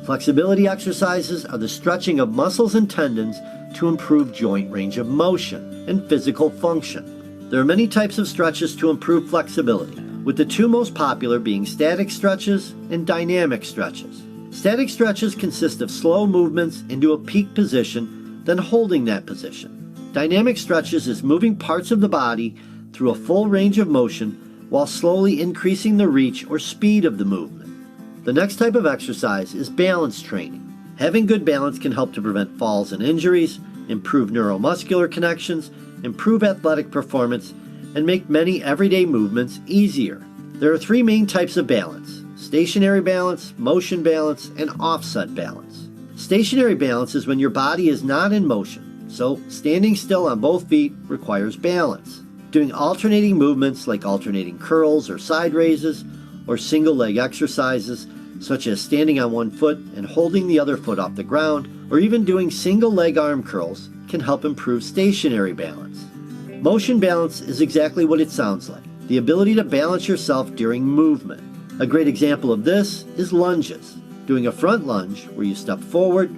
Flexibility exercises are the stretching of muscles and tendons to improve joint range of motion and physical function. There are many types of stretches to improve flexibility, with the two most popular being static stretches and dynamic stretches. Static stretches consist of slow movements into a peak position, then holding that position. Dynamic stretches is moving parts of the body through a full range of motion while slowly increasing the reach or speed of the movement. The next type of exercise is balance training. Having good balance can help to prevent falls and injuries, improve neuromuscular connections, improve athletic performance, and make many everyday movements easier. There are three main types of balance: stationary balance, motion balance, and offset balance. Stationary balance is when your body is not in motion, so standing still on both feet requires balance. Doing alternating movements like alternating curls or side raises, or single leg exercises such as standing on one foot and holding the other foot off the ground, or even doing single leg arm curls can help improve stationary balance. Motion balance is exactly what it sounds like: the ability to balance yourself during movement. A great example of this is lunges. Doing a front lunge where you step forward,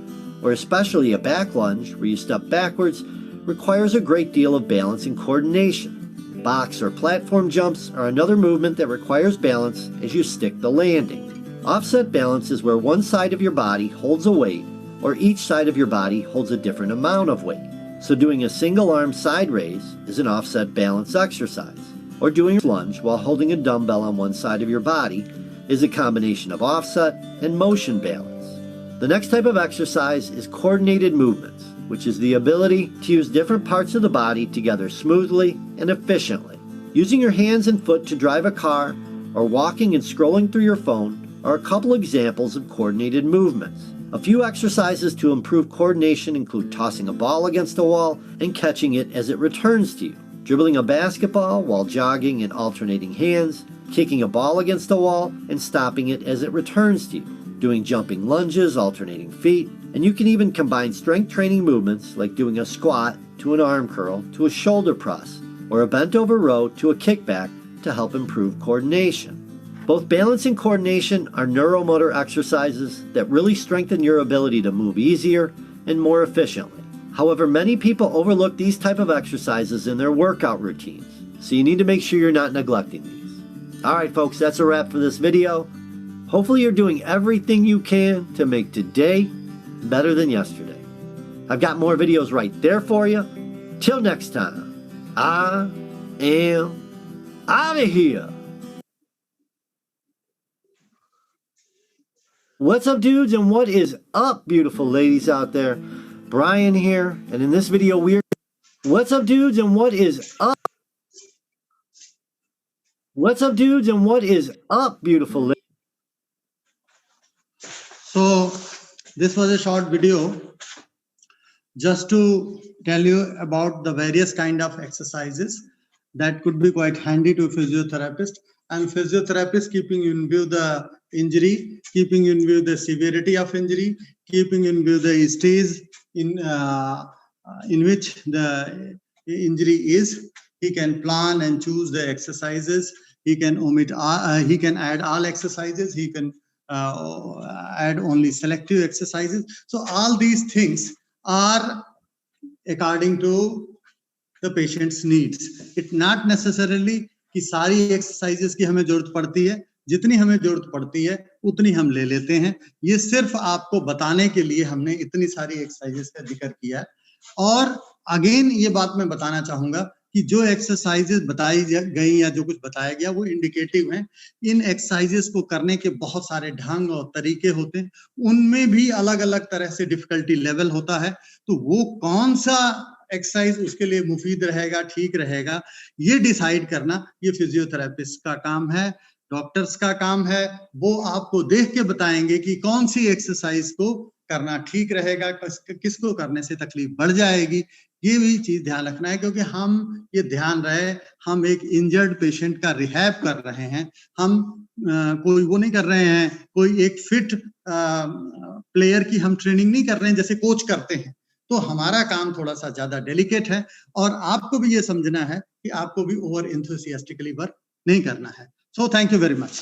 or especially a back lunge where you step backwards, requires a great deal of balance and coordination. Box or platform jumps are another movement that requires balance as you stick the landing. Offset balance is where one side of your body holds a weight, or each side of your body holds a different amount of weight. So doing a single arm side raise is an offset balance exercise, or doing a lunge while holding a dumbbell on one side of your body is a combination of offset and motion balance. The next type of exercise is coordinated movements, which is the ability to use different parts of the body together smoothly and efficiently. Using your hands and foot to drive a car, or walking and scrolling through your phone are a couple examples of coordinated movements. A few exercises to improve coordination include tossing a ball against a wall and catching it as it returns to you, dribbling a basketball while jogging and alternating hands, kicking a ball against a wall and stopping it as it returns to you, doing jumping lunges, alternating feet, and you can even combine strength training movements like doing a squat to an arm curl to a shoulder press, or a bent over row to a kickback to help improve coordination. Both balance and coordination are neuromotor exercises that really strengthen your ability to move easier and more efficiently. However, many people overlook these type of exercises in their workout routines, so you need to make sure you're not neglecting these. Alright folks, that's a wrap for this video. Hopefully you're doing everything you can to make today better than yesterday. I've got more videos right there for you. Till next time, I am out of here. What's up, dudes, and what is up, beautiful ladies out there? Brian here, and in this video What's up, dudes, and what is up? What's up, dudes, and what is up, beautiful ladies? So this was a short video just to tell you about the various kind of exercises that could be quite handy to a physiotherapist, and physiotherapist keeping in view the injury, keeping in view the severity of injury, keeping in view the stage in which the injury is. He can plan and choose the exercises. He can he can add all exercises. He can add only selective exercises. So all these things are according to the patient's needs. It's not necessarily कि सारी exercises की हमें जरूरत पड़ती है. जितनी हमें जरूरत पड़ती है उतनी हम ले लेते हैं. ये सिर्फ आपको बताने के लिए हमने इतनी सारी एक्सरसाइजेस का जिक्र किया है. और अगेन ये बात मैं बताना चाहूंगा कि जो एक्सरसाइजेस बताई गई या जो कुछ बताया गया वो इंडिकेटिव हैं. इन एक्सरसाइजेस को करने के बहुत सारे ढंग और तरीके होते हैं. उनमें भी अलग अलग तरह से डिफिकल्टी लेवल होता है. तो वो कौन सा एक्सरसाइज उसके लिए मुफीद रहेगा, ठीक रहेगा, ये डिसाइड करना ये फिजियोथेरेपिस्ट का काम है, डॉक्टर्स का काम है. वो आपको देख के बताएंगे कि कौन सी एक्सरसाइज को करना ठीक रहेगा, किसको करने से तकलीफ बढ़ जाएगी. ये भी चीज ध्यान रखना है, क्योंकि हम ये ध्यान रहे हम एक इंजर्ड पेशेंट का रिहैब कर रहे हैं. हम कोई वो नहीं कर रहे हैं, कोई एक फिट प्लेयर की हम ट्रेनिंग नहीं कर रहे हैं जैसे कोच करते हैं। तो हमारा काम थोड़ा सा ज्यादा डेलिकेट है और आपको भी ये समझना है कि आपको भी ओवर एंथुसियास्टिकली वर्क नहीं करना है। So thank you very much.